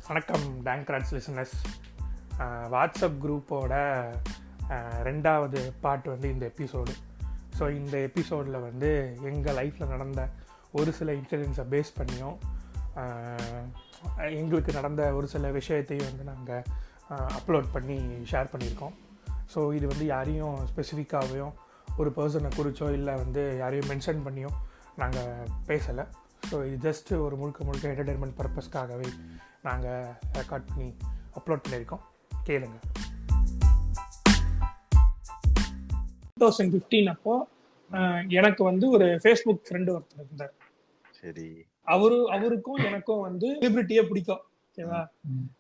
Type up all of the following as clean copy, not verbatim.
வணக்கம் டேங்க்ராட்ஸ் listeners. WhatsApp குரூப்போட ரெண்டாவது பார்ட் வந்து இந்த எபிசோடு. ஸோ இந்த எபிசோடில் வந்து எங்கள் லைஃப்பில் நடந்த ஒரு சில இன்சிடென்ட்ஸை பேஸ் பண்ணியும் எங்களுக்கு நடந்த ஒரு சில விஷயத்தையும் வந்து நாங்கள் அப்லோட் பண்ணி ஷேர் பண்ணியிருக்கோம். ஸோ இது வந்து யாரையும் ஸ்பெசிஃபிக்காகவும் ஒரு பர்சனை குறிச்சோ இல்லை வந்து யாரையும் மென்ஷன் பண்ணியோ நாங்கள் பேசலை. ஸோ இது ஜஸ்ட்டு ஒரு முழுக்க என்டர்டெயின்மெண்ட் பர்பஸ்க்காகவே நாங்கள் ரெக்கார்ட் பண்ணி அப்லோட் பண்ணியிருக்கோம். கேளுங்க. 2015 அப்போ எனக்கு வந்து ஒரு ஃபேஸ்புக் ஃப்ரெண்டு ஒருத்தர் இருந்தார். சரி, அவருக்கும் எனக்கும் வந்து செலிபிரிட்டியே பிடிக்கும். ஓகேவா,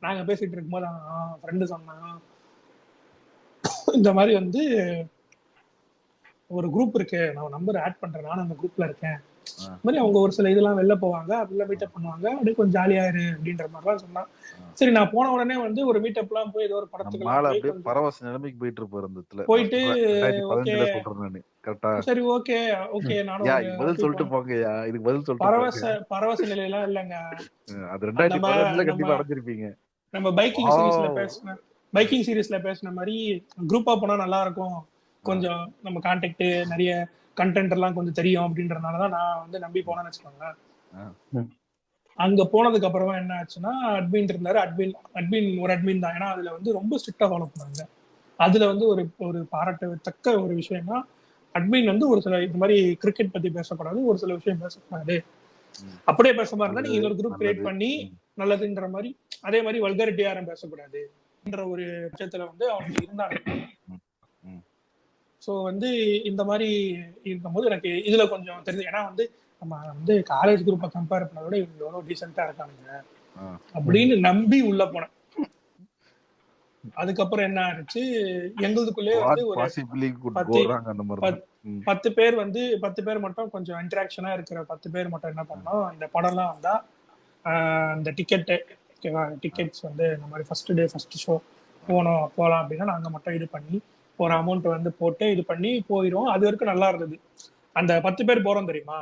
நாங்கள் பேசிகிட்டு இருக்கும்போது ஃப்ரெண்டு சொன்னாங்க, இந்த மாதிரி வந்து ஒரு குரூப் இருக்கு, நான் நம்பர் ஆட் பண்ணுறேன், நானும் அந்த குரூப்பில் இருக்கேன். மாதிரி அவங்க ஒரு சில இதெல்லாம் வெளில போவாங்க, அப்படிலாம் மீட்டப் பண்ணுவாங்க, அப்படியே கொஞ்சம் ஜாலியாயிரு அப்படின்ற மாதிரிலாம் சொன்னான். சரி, நான் போன உடனே வந்து ஒரு மீட்டப்லாம் போய் ஏதோ ஒரு படத்துக்கு பரவச நிலைமைக்கு போயிட்டு இருப்பாரு. போயிட்டு சரி ஓகே நானும் பதில் சொல்லிட்டு போங்கயா, இதுக்கு பதில் சொல்லிட்டு பரவச நிலையெல்லாம் இல்லைங்க. அது 2015 கண்டிப்பா அடைஞ்சிருப்பீங்க. நம்ம பைக்கிங் சீரீஸ்ல பேசின மாதிரி குரூப்பா போனா நல்லா இருக்கும், கொஞ்சம் நம்ம கான்டாக்ட் நிறைய கண்டென்ட் எல்லாம் கொஞ்சம் தெரியும் அப்படின்றதுனாலதான் நான் வந்து நம்பி போனேன்னு வச்சுக்கோங்க. அங்க போனதுக்கு அப்புறமா என்ன ஆச்சுன்னா, அட்மின் இருந்தாரு. அட்மின் தான். ஏன்னா அதுல வந்து ரொம்ப ஸ்ட்ரிக்டா ஃபாலோ பண்ணாங்க. அதுல வந்து ஒரு பாராட்டத்தக்க ஒரு விஷயம்னா, அட்மின் வந்து ஒரு சில இந்த மாதிரி கிரிக்கெட் பத்தி பேசக்கூடாது, ஒரு சில விஷயம் பேசக்கூடாது, அப்படியே பேச மாதிரி இருந்தா நீங்க ஒரு குரூப் கிரியேட் பண்ணி நல்லதுன்ற மாதிரி, அதே மாதிரி வல்கரிட்டி யாரும் பேசக்கூடாது என்ற ஒரு விஷயத்துல வந்து அவங்க இருந்தாங்க. ஸோ வந்து இந்த மாதிரி இருக்கும்போது எனக்கு இதுல கொஞ்சம் தெரிஞ்சு, ஏன்னா வந்து நம்ம வந்து காலேஜ் குரூப்பை கம்பேர் பண்ணதை விட இவங்க எவ்வளோ டீசெண்டா இருக்கானுங்க அப்படின்னு நம்பி உள்ள போனேன். அதுக்கப்புறம் என்ன ஆச்சு, எங்களுக்குள்ளே வந்து ஒரு 10 பேர் வந்து 10 பேர் மட்டும் கொஞ்சம் இன்டராக்ஷனா இருக்கிற 10 பேர் மட்டும் என்ன பண்ணோம், இந்த படம்லாம் வந்தா இந்த டிக்கெட்ஸ் வந்து இந்த மாதிரி ஃபர்ஸ்ட் டே ஃபர்ஸ்ட் ஷோ போகலாம் அப்படின்னா நாங்கள் மட்டும் இது பண்ணி ஒரு அமௌண்ட் வந்து போட்டு இது பண்ணி போயிடும். அது வரைக்கும் நல்லா இருந்தது. அந்த 10 பேர் போறோம் தெரியுமா,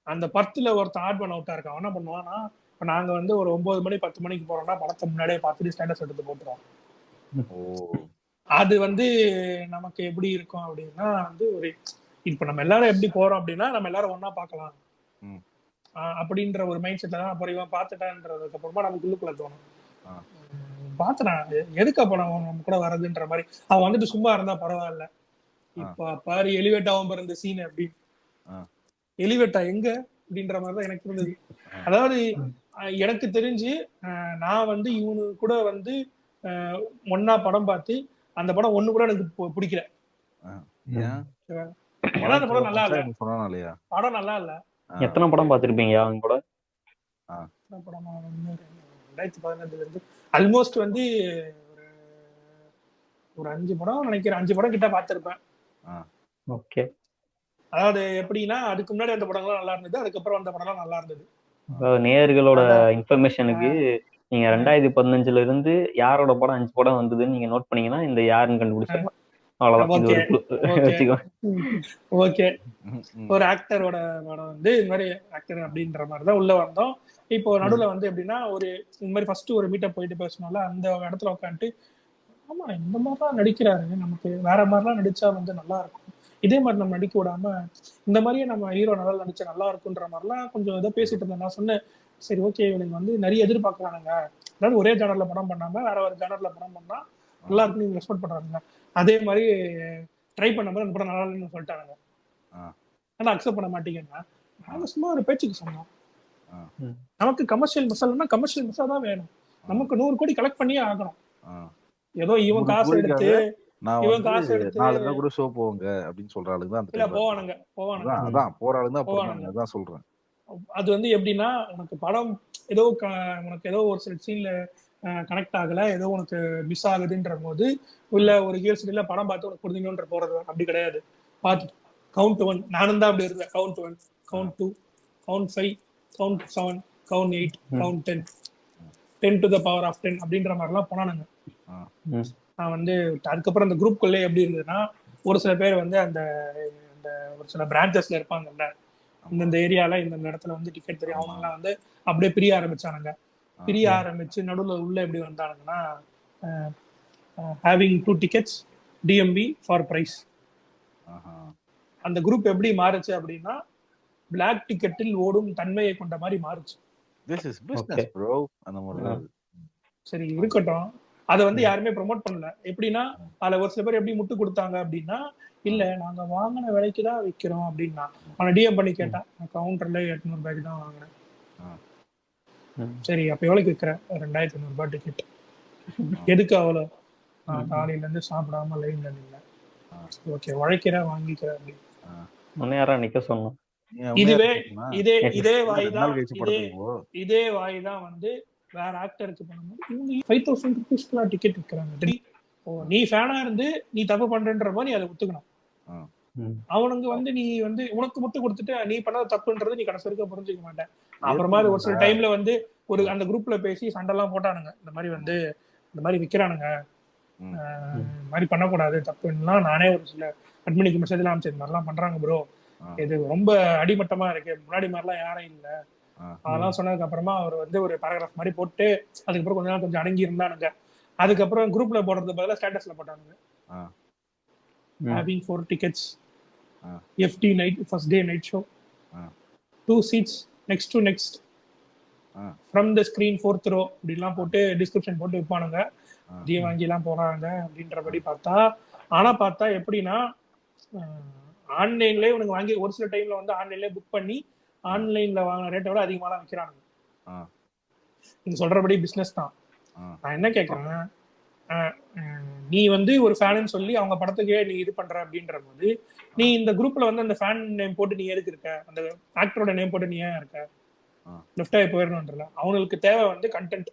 அந்த 10ல ஒருத்தன் ஆட் பண்ண அவுட்டா இருக்கான். என்ன பண்ணுவான்னா, இப்போ நாங்க வந்து ஒரு 9 மணி 10 மணிக்கு போறோம்னா படத்தை முன்னாடியே பார்த்துட்டு ஸ்டேட்டஸ் எடுத்து போட்டுருவோம். அது வந்து நமக்கு எப்படி இருக்கும் அப்படின்னா, வந்து ஒரு இப்ப நம்ம எல்லாரும் எப்படி போறோம் அப்படின்னா, நம்ம எல்லாரும் ஒன்னா பார்க்கலாம் அப்படின்ற ஒரு மைண்ட் செட்ல தான் அப்புறம் இவன் பார்த்துட்டான்றதுக்கு அப்புறமா நமக்கு உள்ளுக்குள்ள தோணும், பாத்துறான் எதுக்கு அப்ப நம்ம கூட வர்றதுன்ற மாதிரி. அவன் வந்துட்டு சும்மா இருந்தா பரவாயில்ல, இப்ப பாரு எலிவேட் ஆகும் பிறந்த சீன் அப்படி, எலிவேட்டா எங்க அப்படின்ற மாதிரிதான் எனக்கு இருந்தது. அதாவது எனக்கு தெரிஞ்சு நான் வந்து இவனு கூட வந்து ஒன்னா படம் பார்த்து அந்த படம் ஒண்ணு கூட எனக்கு பிடிக்கல. ஏன்னா அந்த படம் நல்லா இல்ல, படம் நல்லா இல்ல. எத்தனை படம் பார்த்திருப்பீங்க அவங்க கூட? படம் 2015 இருந்து ஆல்மோஸ்ட் வந்து ஒரு 5 படம் நினைக்கிறேன், 5 படம் கிட்ட பார்த்திருப்பேன். ஓகே, அதாவது எப்படின்னா, அதுக்கு முன்னாடி அந்த படம்லாம் நல்லா இருந்தது, அதுக்கப்புறம் அந்த படம்லாம் நல்லா இருந்தது. நேயர்களோட இன்ஃபர்மேஷனுக்கு நீங்க 2015 இருந்து யாரோட படம் 5 படம் வந்ததுன்னு நீங்க நோட் பண்ணீங்கன்னா இந்த யாருன்னு கண்டுபிடிச்சிடலாம். ஓகே, ஒரு ஆக்டரோட படம் வந்து இந்த மாதிரி ஆக்டர் அப்படின்ற மாதிரிதான் உள்ள வந்தோம். இப்போ நடுவுல வந்து எப்படின்னா, ஒரு இந்த மாதிரி ஃபர்ஸ்ட் ஒரு மீட்டப் போயிட்டு பேசணும்ல, அந்த இடத்துல உட்காந்துட்டு ஆமா இந்த மாதிரிலாம் நடிக்கிறாரு, நமக்கு வேற மாதிரிலாம் நடிச்சா வந்து நல்லா இருக்கும், இதே மாதிரி நம்ம நடிக்க விடாம இந்த மாதிரியே நம்ம ஹீரோ நல்லா நடிச்சா நல்லா இருக்குன்ற மாதிரிலாம் கொஞ்சம் இதை பேசிட்டு இருந்தேன். நான் சொன்னேன், சரி ஓகே, இவனுக்கு வந்து நிறைய எதிர்பார்க்கறானுங்க, அதாவது ஒரே ஜானர்ல படம் பண்ணாம வேற வேற ஜானர்ல படம் பண்ணா நல்லா இருக்குன்னு நீங்க எக்ஸ்பெக்ட் பண்றாங்க. அதே மாதிரி ட்ரை பண்ணும்போது அந்த படம் நல்லா இல்லைன்னு சொல்லிட்டானுங்க. ஆனா அக்செப்ட் பண்ண மாட்டீங்கன்னா, நாங்க சும்மா ஒரு பேச்சுக்கு சொன்னோம், நமக்கு கமர்ஷியல் மசாலானா கமர்ஷியல் மசாலா தான் வேணும், நமக்கு 100 கோடி கலெக்ட் பண்ணியே ஆகணும். ஏதோ இவன் காசு எடுத்து கூட ஷோ போவாங்க அப்படின்னு சொல்ற ஆளுங்க தான் இல்ல போவானுங்க. அதான் போற ஆளுங்க தான் அதான் சொல்றேன். அது வந்து எப்படின்னா, உனக்கு படம் ஏதோ உனக்கு ஏதோ ஒரு சில சீன்ல கனெக்ட் ஆகல, ஏதோ உனக்கு மிஸ் ஆகுதுன்ற போது, இல்ல ஒரு யூஎஸ்டில படம் பார்த்து உனக்கு புரிஞ்சுக்கணுன்ற போறது அப்படி கிடையாது. பார்த்து கவுண்ட் 1, நானும் தான் அப்படி இருந்தேன். Count 1, count 2, count 5, count 7, count 8, count 10 to the power of 10 அப்படின்ற மாதிரிலாம் போனானுங்க. நான் வந்து அதுக்கப்புறம் அந்த குரூப்குள்ளே எப்படி இருந்ததுன்னா, ஒரு சில பேர் வந்து அந்த ஒரு சில பிரான்ச்சஸ்ல இருப்பாங்கல்ல, இந்த ஏரியால இந்த இடத்துல வந்து டிக்கெட் தெரியும், அவங்கலாம் வந்து அப்படியே பிரிய ஆரம்பிச்சானுங்க. பிரிய ஆரம்பிச்சு நடுவுல உள்ள எப்படி வந்தானுங்கன்னா having 2 tickets DMB for price. அந்த குரூப் எப்படி மாறுச்சு அப்படின்னா பிளாக் டிக்கெட்டில் ஓடும் தன்மையை கொண்ட மாதிரி மாறுச்சு. சரி இருக்கட்டும், அதை வந்து யாருமே ப்ரொமோட் பண்ணல. எப்படின்னா அதுல ஒரு சில பேர் எப்படி முட்டு கொடுத்தாங்க அப்படின்னா, இல்ல நாங்க வாங்கின விலைக்கு தான் விற்கிறோம் அப்படின்னா. அவனை டிஎம் பண்ணி கேட்டான், கவுண்டர்ல 800 ரூபாய்க்கு தான் வாங்கினேன். சரி அப்ப எவ்வளவுக்கு விற்கிறேன்? 2500 ரூபாய் டிக்கெட். எதுக்கு அவ்வளோ? நான் காலையில இருந்து சாப்பிடாம லைன்ல நின்னேன். ஓகே உழைக்கிறேன் வாங்கிக்கிறேன் அப்படின்னு யாரா நிக்க சொன்னோம். இதுவே இதே வாய் தான் வந்து வேற ஆக்டருக்கு பண்ணும்போது இவங்க 5000 rupees டிக்கெட் விற்கிறாங்க. நீ ஃபேனா இருந்து நீ தப்பு பண்றன்றப்போ நீ அதை ஒத்துக்கணும். அவனுக்கு வந்து நீ வந்து உனக்கு முட்டு கொடுத்துட்டு நீ பண்ணாத தப்புன்றது நீ கடைசி வரைக்கும் புரிஞ்சுக்க மாட்டேன். அப்புறமா ஒரு சில டைம்ல வந்து ஒரு அந்த குரூப்ல பேசி சண்டைலாம் போட்டானுங்க. இந்த மாதிரி வந்து இந்த மாதிரி விற்கிறானுங்க, இந்த மாதிரி பண்ணக்கூடாது தப்புலாம். நானே ஒரு சில அட்மினிக்கு மெசேஜ் எல்லாம் அமைச்சது மாதிரிலாம் பண்றாங்க ப்ரோ, இது ரொம்ப அடிமட்டமா இருக்கு, முன்னாடி மாதிரிலாம் யாரும் இல்லை அதெல்லாம் சொன்னதுக்கு அப்புறமா அவர் வந்து ஒரு பேராகிராஃப் மாதிரி போட்டு அதுக்கப்புறம் கொஞ்ச நாள் கொஞ்சம் அடங்கி இருந்தானுங்க. அதுக்கப்புறம் குரூப்ல போடுறது பதிலாக ஸ்டேட்டஸ்ல போட்டானுங்க, having 4 tickets FD night first day night show 2 seats next to next from the screen 4th row அப்படிலாம் போட்டு டிஸ்கிரிப்ஷன் போட்டு விற்பானுங்க. தீய வாங்கிலாம் போறாங்க அப்படின்றபடி பார்த்தா. ஆனா பார்த்தா எப்படின்னா ஆன்லைன்லயே உனக்கு வாங்கி ஒரு சில டைம்ல வந்து ஆன்லைன்லயே புக் பண்ணி ஆன்லைன்ல வாங்கின ரேட்டை விட அதிகமா தான் விற்கிறானுங்க. நீங்க சொல்றபடி பிசினஸ் தான். நான் என்ன கேட்கறேன், நீ வந்து ஒரு ஃபேன்னு சொல்லி அவங்க படத்துக்கே நீ இது பண்ற அப்படின்ற போது நீ இந்த குரூப்ல வந்து அந்த ஃபேன் நேம் போட்டு நீ எதுக்கு இருக்க? அந்த ஆக்டரோட நேம் போட்டு நீ ஏன் இருக்க? லெஃப்ட் ஆகி போயிடணும்ன்றல. அவங்களுக்கு தேவை வந்து கண்டென்ட்.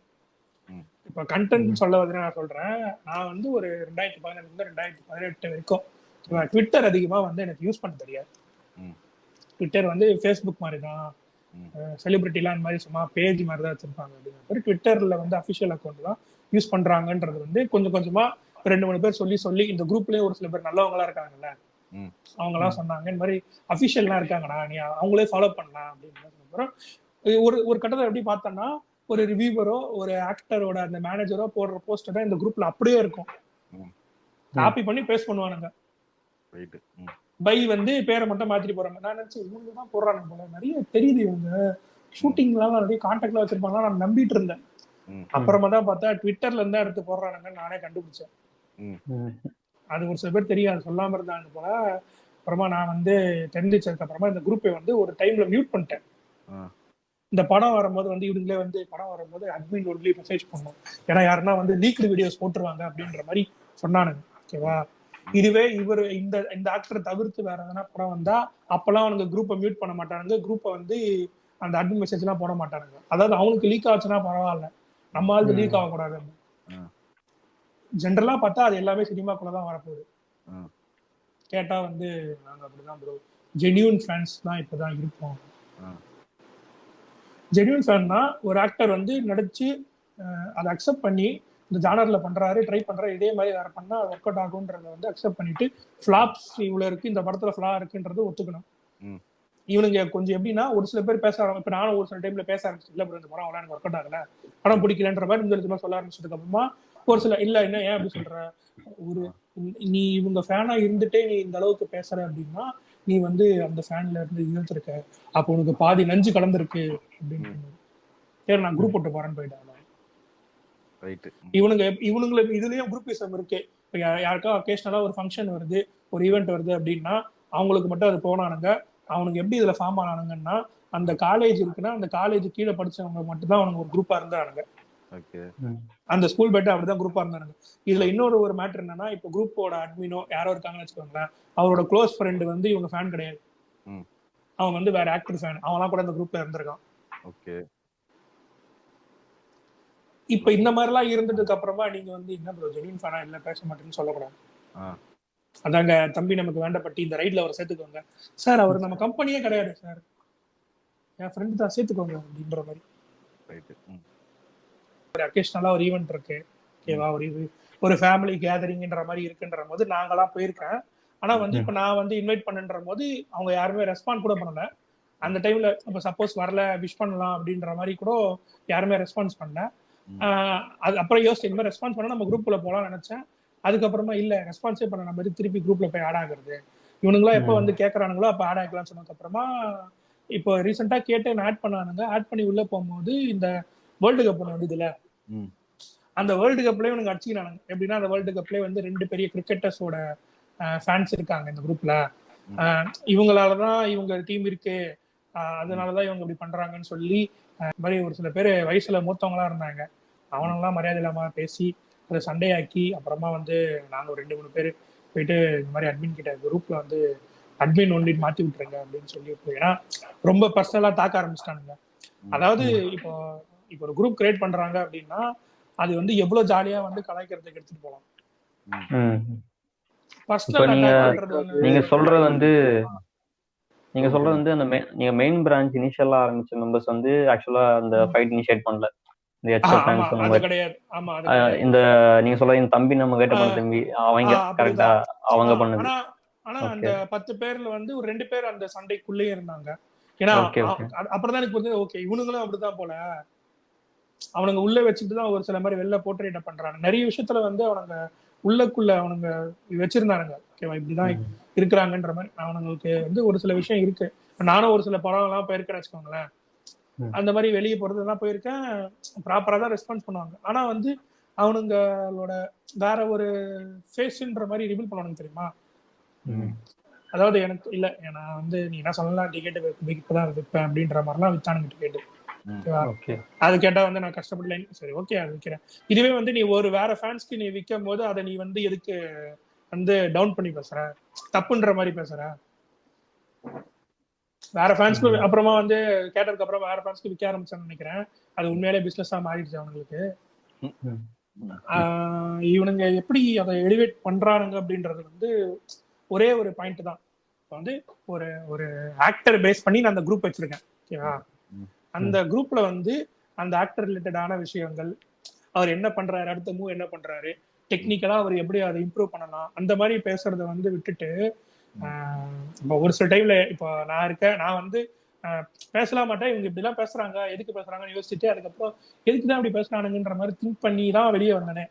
இப்ப கண்டென்ட் சொல்ல வந்து நான் சொல்றேன், நான் வந்து ஒரு 2017 2018 வரைக்கும் ட்விட்டர் அதிகமா வந்து எனக்கு யூஸ் பண்ண தெரியாது. ட்விட்டர் வந்து ஃபேஸ்புக் மாதிரி தான், செலிபிரிட்டிலாம் இந்த மாதிரி சும்மா பேஜ் மாதிரி தான் வச்சிருப்பாங்க. அப்படிங்கிற ட்விட்டர்ல வந்து அஃபிஷியல் அக்கௌண்ட் தான் யூஸ் பண்றாங்கன்றது வந்து கொஞ்சம் கொஞ்சமா 2-3 பேர் சொல்லி இந்த குரூப்லயே ஒரு சில பேர் நல்லவங்களா இருக்காங்கல்ல, அவங்க எல்லாம் சொன்னாங்க இந்த மாதிரி அஃபிஷியல்லாம் இருக்காங்கடா, நீ அவங்களே ஃபாலோ பண்ணலாம் அப்படின்னு. அப்புறம் ஒரு கட்டத்தை எப்படி பார்த்தோம்னா, ஒரு ரிவ்யூவரோ ஒரு ஆக்டரோட அந்த மேனேஜரோ போடுற போஸ்டர் தான் இந்த குரூப்ல அப்படியே இருக்கும். காப்பி பண்ணி பேஸ்ட் பண்ணுவானுங்க. பை வந்து பேரை மட்டும் மாத்திட்டு போறாங்க. நான் நினைச்சேன் இவங்க தான் போடுறாங்க போல, நிறைய தெரியுது இவங்க ஷூட்டிங்லாம் நிறைய கான்டாக்ட்ல வச்சிருப்பாங்க நான் நம்பிட்டு இருந்தேன். அப்புறமா தான் பார்த்தா ட்விட்டர்ல இருந்தா எடுத்து போடுறானுங்கன்னு நானே கண்டுபிடிச்சேன். அது ஒரு சில பேர் தெரியாது சொல்லாம இருந்தாங்க போல. அப்புறமா நான் வந்து தெரிஞ்சிச்சதுக்கு அப்புறமா இந்த குரூப்பை வந்து ஒரு டைம்ல மியூட் பண்ணிட்டேன். இந்த படம் வரும்போது வந்து இவங்களே வந்து படம் வரும்போது அட்மின் ஒன்லி மெசேஜ் பண்ணோம், ஏன்னா யாருன்னா வந்து லீக்டு வீடியோஸ் போட்டுருவாங்க அப்படின்ற மாதிரி சொன்னானுங்க. ஓகேவா, இதுவே இவர் இந்த ஆக்டரை தவிர்த்து வேற எதனா படம் வந்தா அப்பெல்லாம் அவனுக்கு குரூப்பை மியூட் பண்ண மாட்டானுங்க, குரூப்பை வந்து அந்த அட்மின் மெசேஜ் எல்லாம் போட மாட்டானுங்க. அதாவது அவனுக்கு லீக் ஆச்சுன்னா பரவாயில்ல, நம்ம ஆளுக்கு லீக் ஆகக்கூடாது. ஜென்ரலா பார்த்தா அது எல்லாமே சினிமாக்குள்ளதான் வரப்போகுது. கேட்டா வந்து நாங்க அப்படிதான் ப்ரோ, ஜென்யூன் ஃபேன்ஸ் தான் இப்பதான் இருப்போம். ஜென்யூன் ஃபேன்னா ஒரு ஆக்டர் வந்து நடிச்சு அதை அக்செப்ட் பண்ணி இந்த ஜானர்ல பண்றாரு, ட்ரை பண்றாரு, இதே மாதிரி வேற பண்ணா ஒர்க் அவுட் ஆகுன்றத வந்து அக்செப்ட் பண்ணிட்டு ஃபிளாப்ஸ் இவ்வளவு இருக்கு, இந்த படத்துல ஃபிளா இருக்குன்றது ஒத்துக்கணும். இவனுங்க கொஞ்சம் எப்படின்னா ஒரு சில பேர் பேச ஆரம்பிச்சு, இப்ப நானும் ஒரு சில டைம்ல பேச ஆரம்பிச்சு, இல்ல இந்த படம் அவ்வளோ எனக்கு ஒர்க் அவுட் ஆகல, படம் பிடிக்கலன்ற மாதிரி இந்த சொல்ல ஆரம்பிச்சதுக்கு அப்புறமா ஒரு சில இல்ல என்ன ஏன் அப்படி சொல்ற, ஒரு நீ இவங்க ஃபேனா இருந்துட்டே நீ இந்த அளவுக்கு பேசுற அப்படின்னா நீ வந்து அந்த ஃபேன்ல இருந்து இருந்திருக்க, அப்போ உனக்கு பாதி நஞ்சு கலந்துருக்கு அப்படின்னு. சரி நான் குரூப் போட்டு போறேன்னு போயிட்டாங்க. இவனுங்களுக்கு இதுலயும் குரூப்பிசம் இருக்கு. இப்போ யாருக்கா ஒகேஷனலா ஒரு ஃபங்க்ஷன் வருது, ஒரு ஈவெண்ட் வருது அப்படின்னா அவங்களுக்கு மட்டும் அது போனானுங்க. அவனுக்கு எப்படி இதுல ஃபார்ம் ஆனானுங்கன்னா, அந்த காலேஜ் இருக்குன்னா அந்த காலேஜ் கீழே படிச்சவங்க மட்டும் தான் அவனுக்கு ஒரு குரூப்பா இருந்தானுங்க. அந்த ஸ்கூல் பேட்டை அப்படிதான் குரூப்பா இருந்தானுங்க. இதுல இன்னொரு மேட்டர் என்னன்னா, இப்போ குரூப்போட அட்மினோ யாரோ இருக்காங்கன்னு வச்சுக்கோங்களேன், அவரோட க்ளோஸ் ஃப்ரெண்டு வந்து இவங்க ஃபேன் கிடையாது, அவன் வந்து வேற ஆக்டர் ஃபேன், அவன்லாம் கூட இந்த குரூப்ல இருந்திருக்கான். இப்ப இந்த மாதிரி எல்லாம் இருந்ததுக்கு அப்புறமா நீங்க வந்து என்ன ப்ரோ ஜெனின் ஃபேனா இல்ல பேச மாட்டேன்னு சொல்லக்கூடாது. அதாங்க தம்பி நமக்கு வேண்டப்பட்டு இந்த ரைட்ல அவர் சேர்த்துக்கோங்க சார், அவர் நம்ம கம்பெனியே கிடையாது சார், என் ஃப்ரெண்டு தான் சேர்த்துக்கோங்க அப்படின்ற மாதிரி. ஒரு அக்கேஷனலா ஒரு ஈவெண்ட் இருக்கு, ஓகேவா, ஒரு ஃபேமிலி கேதரிங்ன்ற மாதிரி இருக்குன்ற போது நாங்களாம் போயிருக்கேன். ஆனா வந்து இப்ப நான் வந்து இன்வைட் பண்ணுன்ற போது அவங்க யாருமே ரெஸ்பாண்ட் கூட பண்ணல. அந்த டைம்ல இப்போ சப்போஸ் வரல விஷ் பண்ணலாம் அப்படின்ற மாதிரி கூட யாருமே ரெஸ்பான்ஸ் பண்ணல. அது அப்புறம் யோசிச்சு இந்த மாதிரி ரெஸ்பான்ஸ் பண்ணா நம்ம குரூப்ல போகலாம்னு நினைச்சேன். அதுக்கப்புறமா இல்ல ரெஸ்பான்ஸே பண்ண நம்ம திருப்பி குரூப்ல போய் ஆட் ஆகுறது, இவனுங்களா எப்போ வந்து கேட்கறானுங்களோ அப்போ ஆட் ஆகிக்கலாம்னு சொன்னதுக்கு அப்புறமா இப்போ ரீசெண்டா கேட்டு ஆட் பண்ணானுங்க. ஆட் பண்ணி உள்ள போகும்போது இந்த வேர்ல்டு கப் ஒன்று வந்ததுல, அந்த வேர்ல்டு கப்லயே இவனுங்க அடிச்சுக்கிறானுங்க. எப்படின்னா அந்த வேர்ல்டு கப்லயே வந்து 2 பெரிய கிரிக்கெட்டர்ஸோட ஃபேன்ஸ் இருக்காங்க இந்த குரூப்ல. இவங்களாலதான் இவங்க டீம் இருக்கு, அதனாலதான் இவங்க இப்படி பண்றாங்கன்னு சொல்லி இந்த மாதிரி ஒரு சில பேர் வயசுல மூத்தவங்களா இருந்தாங்க. அவனெல்லாம் மரியாதை இல்லாம பேசி அதை சண்டையாக்கி அப்புறமா வந்து நாங்க ஒரு 2-3 பேர் போயிட்டு இந்த மாதிரி அட்மின் கிட்ட குரூப்ல வந்து அட்மின் ஒன்லி மாத்தி விட்டுருங்க அப்படின்னு சொல்லி, ஏன்னா ரொம்ப பர்சனலா தாக்க ஆரம்பிச்சிட்டானுங்க. அதாவது இப்போ இப்போ ஒரு குரூப் கிரியேட் பண்றாங்க அப்படின்னா அது வந்து எவ்வளவு ஜாலியா வந்து கலாய்க்கிறதுக்கு எடுத்துட்டு போகலாம். நீங்க சொல்றது வந்து அந்த நீங்க மெயின் பிரான்ச் இனிஷியலா ஆரம்பிச்ச மெம்பர்ஸ் வந்து ஆக்சுவலா அந்த ஃபைட் இனிஷியேட் பண்ணல. இந்த எச்எஃப் ஃபேன்ஸ் சொன்ன மாதிரி இந்த நீங்க சொல்ற இந்த தம்பி நம்ம கேட்ட பண்ண தம்பி அவங்க கரெக்ட்டா அவங்க பண்ணது. ஆனா அந்த 10 பேர்ல வந்து ஒரு 2 பேர் அந்த சண்டைக்குள்ளேயே இருந்தாங்க. ஏன்னா அப்புறம்தான் எனக்கு புரிஞ்சது, ஓகே இவனுங்களும் அப்படிதான் போல, அவனுங்க உள்ள வச்சுட்டு தான் ஒரு சில மாதிரி வெளில போர்ட்ரேட் பண்றாங்க. நிறைய விஷயத்துல வந்து அவனுங்க உள்ளக்குள்ள அவனுங்க வச்சிருந்தானுங்க. ஓகேவா, இப்படிதான் இருக்கிறாங்கன்ற மாதிரி அவனுங்களுக்கு வந்து ஒரு சில விஷயம் இருக்கு. நானும் ஒரு சில படம் எல்லாம் போயிருக்கேன்னு வச்சுக்கோங்களேன். அந்த மாதிரி வெளியே போறதுலாம் போயிருக்கேன். ப்ராப்பரா தான் ரெஸ்பான்ஸ் பண்ணுவாங்க. ஆனா வந்து அவனுங்களோட வேற ஒரு ஃபேஸ்ன்ற மாதிரி ரிவீல் பண்ணுவானுங்க தெரியுமா. அதாவது எனக்கு இல்ல, நான் வந்து நீ என்ன சொல்லலாம் டிக்கெட் இப்பதான் விற்பேன் அப்படின்ற மாதிரிலாம் வித்தானுங்க டிக்கெட். அது கேட்டா வந்து நான் கஷ்டப்படல, சரி ஓகே அது விற்கிறேன். இதுவே வந்து நீ ஒரு வேற ஃபேன்ஸ்க்கு நீ விற்கும் போது அதை நீ வந்து எதுக்கு வந்து டவுன் பண்ணி பேசுற, தப்புன்ற மாதிரி பேசுற. வேற ஃபேன்ஸ்க்கு அப்புறமா வந்து கேட்டதுக்கு அப்புறம் வேற ஃபேன்ஸ்க்கு விற்க ஆரம்பிச்சான்னு நினைக்கிறேன். அது உண்மையிலே பிசினஸா மாறிடுச்சு அவங்களுக்கு. இவனுங்க எப்படி அதை எலிவேட் பண்றானுங்க அப்படின்றது வந்து ஒரே ஒரு பாயிண்ட் தான். வந்து ஒரு ஒரு ஆக்டர் பேஸ் பண்ணி நான் அந்த குரூப் வச்சிருக்கேன். ஓகேவா, அந்த குரூப்ல வந்து அந்த ஆக்டர் ரிலேட்டடான விஷயங்கள், அவர் என்ன பண்றாரு, அடுத்த மூவ் என்ன பண்றாரு, டெக்னிக்கலா அவர் எப்படி அதை இம்ப்ரூவ் பண்ணலாம், அந்த மாதிரி பேசுறத வந்து விட்டுட்டு இப்போ ஒரு சில டைம்ல இப்போ நான் வந்து பேசலாம் மாட்டேன். இவங்க இப்படி எல்லாம் பேசுறாங்க, எதுக்கு பேசுறாங்கன்னு யோசிச்சுட்டு அதுக்கப்புறம் எதுக்குதான் அப்படி பேசுறானுங்கன்ற மாதிரி திங்க் பண்ணி தான் வெளியே வந்தனே.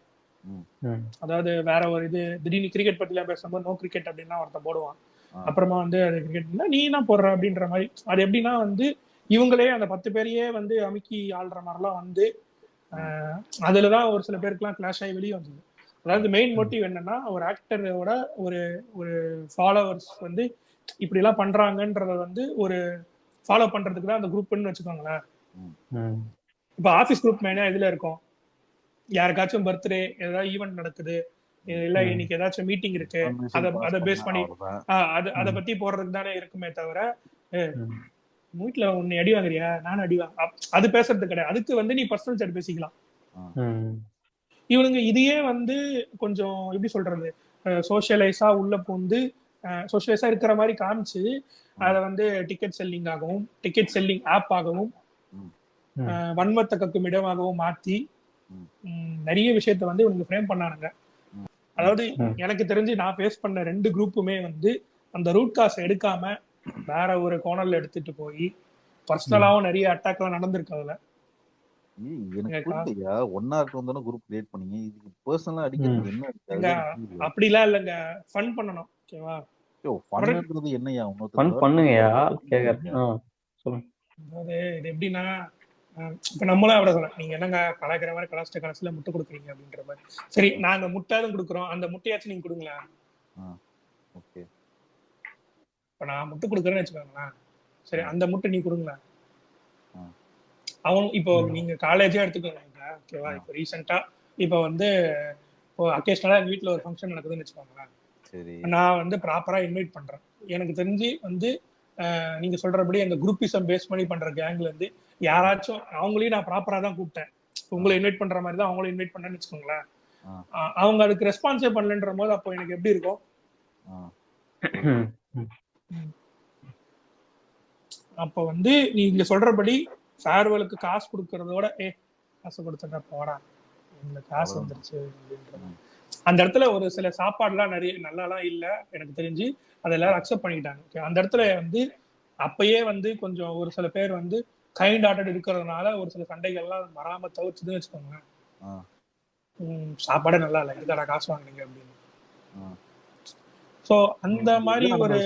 அதாவது வேற ஒரு இது திடீர்னு கிரிக்கெட் பத்தி எல்லாம் பேசும்போது நோ கிரிக்கெட் அப்படின்னா ஒருத்தன் போடுவான். அப்புறமா வந்து அது கிரிக்கெட் நீ என்ன போடுற அப்படின்ற மாதிரி. அது எப்படின்னா வந்து இவங்களே அந்த 10 பேரையே வந்து அமுக்கி ஆள்ற மாதிரிலாம் வந்து அதுலதான் ஒரு சில பேருக்குலாம் கிளாஷ் ஆகி வெளியே வந்தது. அதாவது மெயின் மோட்டிவ் என்னன்னா ஒரு ஆக்டரோட ஒரு ஒரு ஃபாலோவர்ஸ் வந்து இப்படி எல்லாம் பண்றாங்கன்றத வந்து ஒரு ஃபாலோ பண்றதுக்கு தான் அந்த குரூப்னு வச்சுக்கோங்களேன். இப்ப ஆபீஸ் குரூப் மெயினா இதுல இருக்கும், யாருக்காச்சும் பர்த்டே ஏதாவது ஈவெண்ட் நடக்குது, இல்ல இன்னைக்கு ஏதாச்சும் மீட்டிங் இருக்கு, அதை பேஸ் பண்ணி அதை பத்தி போடுறதுக்கு தானே இருக்குமே தவிர வீட்டுல உன்னை அடி வாங்குறியா நானும் அடி அது பேசுறது கிடையாது. அதுக்கு வந்து நீ பர்சனல் சாட் பேசிக்கலாம். இவனுங்க இதையே வந்து கொஞ்சம் எப்படி சொல்றது, சோஷியலைஸா உள்ள பூந்து சோஷியலைஸா இருக்கிற மாதிரி காமிச்சு அதை வந்து டிக்கெட் செல்லிங் ஆகவும் டிக்கெட் செல்லிங் ஆப் ஆகவும் வன்மத்தை கக்கும் இடமாகவும் மாத்தி நிறைய விஷயத்த வந்து இவங்க ஃப்ரேம் பண்ணானுங்க. அதாவது எனக்கு தெரிஞ்சு நான் ஃபேஸ் பண்ண 2 குரூப்புமே வந்து அந்த ரூட் காசை எடுக்காம வேற ஒரு கோணல்ல எடுத்துட்டு போய் பர்சனலாவும் நிறைய அட்டாக் எல்லாம் நடந்திருக்கு. அதுல அப்படிலாம் இல்லங்க, ஃபன் பண்ணணும். ஓகேவா, இது எப்படின்னா இப்ப நம்மளும் அப்படி சொல்ல, நீங்க என்னங்க கலாய்க்கிற மாதிரி கலாச்சிட்ட கலாச்சில முட்டை கொடுக்குறீங்க அப்படின்ற மாதிரி. சரி நாங்க முட்டையாலும் கொடுக்குறோம், அந்த முட்டையாச்சும் நீங்க கொடுங்களேன். இப்ப நான் முட்டை கொடுக்குறேன்னு வச்சுக்கோங்களேன், சரி அந்த முட்டை நீ கொடுங்களேன். அவன் இப்போ நீங்க காலேஜே எடுத்துக்கோங்க. ஓகேவா, இப்போ ரீசெண்டா இப்போ வந்து அக்கேஷனலா எங்க வீட்டுல ஒரு ஃபங்க்ஷன் நடக்குதுன்னு வச்சுக்கோங்களேன். நான் வந்து ப்ராப்பரா இன்வைட் பண்றேன். எனக்கு தெரிஞ்சு வந்து நீங்க சொல்றபடி அந்த குரூப்பிசம் பேஸ் பண்ணி பண்ற கேங்ல இருந்து யாராச்சும் அவங்களையும் நான் ப்ராப்பரா தான் கூப்பிட்டேன். உங்களை இன்வைட் பண்ற மாதிரி தான் அவங்களும் இன்வைட் பண்ணேன்னு வச்சுக்கோங்களேன். அவங்க அதுக்கு ரெஸ்பான்ஸே பண்ணலன்ற போது அப்போ எனக்கு எப்படி இருக்கும்? அப்போ வந்து நீங்க சொல்றபடி ஃபேர்வெலுக்கு காசு கொடுக்கறதோட காசு கொடுத்துட்டா போடா இந்த காசு வந்துருச்சு அப்படின்ற அந்த இடத்துல ஒரு சில சாப்பாடுலாம் நிறைய நல்லாலாம் இல்லை எனக்கு தெரிஞ்சு, அதை எல்லாரும் அக்செப்ட் பண்ணிக்கிட்டாங்க. அந்த இடத்துல வந்து அப்பயே வந்து கொஞ்சம் ஒரு சில பேர் வந்து கைண்ட் ஹார்ட்டட் இருக்கிறதுனால ஒரு சில சண்டைகள்லாம் வராம தவிர்த்துன்னு வச்சுக்கோங்க. சாப்பாடே நல்லா இல்லை, இதுக்கான காசு வாங்குனீங்க அப்படின்னு. சோ அந்த மாதிரி ஒரு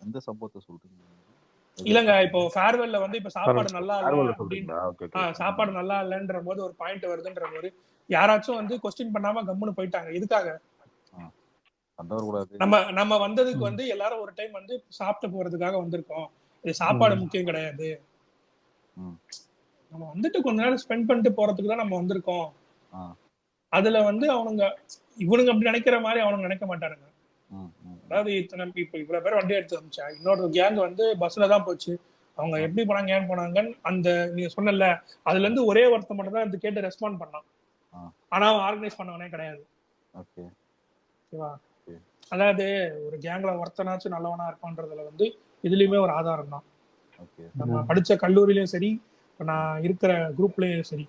எந்த சம்பவத்தை சொல்றீங்க? இல்லங்க, இப்போ ஃபேர்வெல்ல வந்து இப்ப சாப்பாடு நல்லா இல்ல அப்படின்னு சாப்பாடு நல்லா இல்லைன்ற போது ஒரு பாயிண்ட் வருதுன்ற போது யாராச்சும் வந்து கொஸ்டின் பண்ணாம கம்முன்னு போயிட்டாங்க. எதுக்காக? நம்ம வந்ததுக்கு வந்து எல்லாரும் ஒரு டைம் வந்து சாப்பிட்டு போறதுக்காக வந்திருக்கோம். இது சாப்பாடு முக்கியம் கிடையாது. நம்ம வந்துட்டு கொஞ்ச நேரம் ஸ்பெண்ட் பண்ணிட்டு போறதுக்கு தான் நம்ம வந்திருக்கோம். அதுல வந்து இவனுங்க அப்படி நினைக்கிற மாதிரி அவனுங்க நினைக்க மாட்டானுங்க. அதாவது இப்ப இவ்வளவு பேர் வண்டி எடுத்து வந்துச்சா, இன்னொரு கேங் வந்து பஸ்ல தான் போச்சு. அவங்க எப்படி போனாங்க ஏன் போனாங்கன்னு அந்த நீங்க சொன்னல அதுல இருந்து ஒரே ஒருத்த மட்டும் தான் இது கேட்டு ரெஸ்பாண்ட் பண்ணான். ஆனா அவன் ஆர்கனைஸ் பண்ணவனே கிடையாது. ஓகேவா? அதாவது ஒரு கேங்ல ஒருத்தனாச்சும் நல்லவனா இருப்பான்றதுல வந்து இதுலயுமே ஒரு ஆதாரம் தான். நம்ம படிச்ச கல்லூரியிலயும் சரி, நான் இருக்கிற குரூப்லயும் சரி.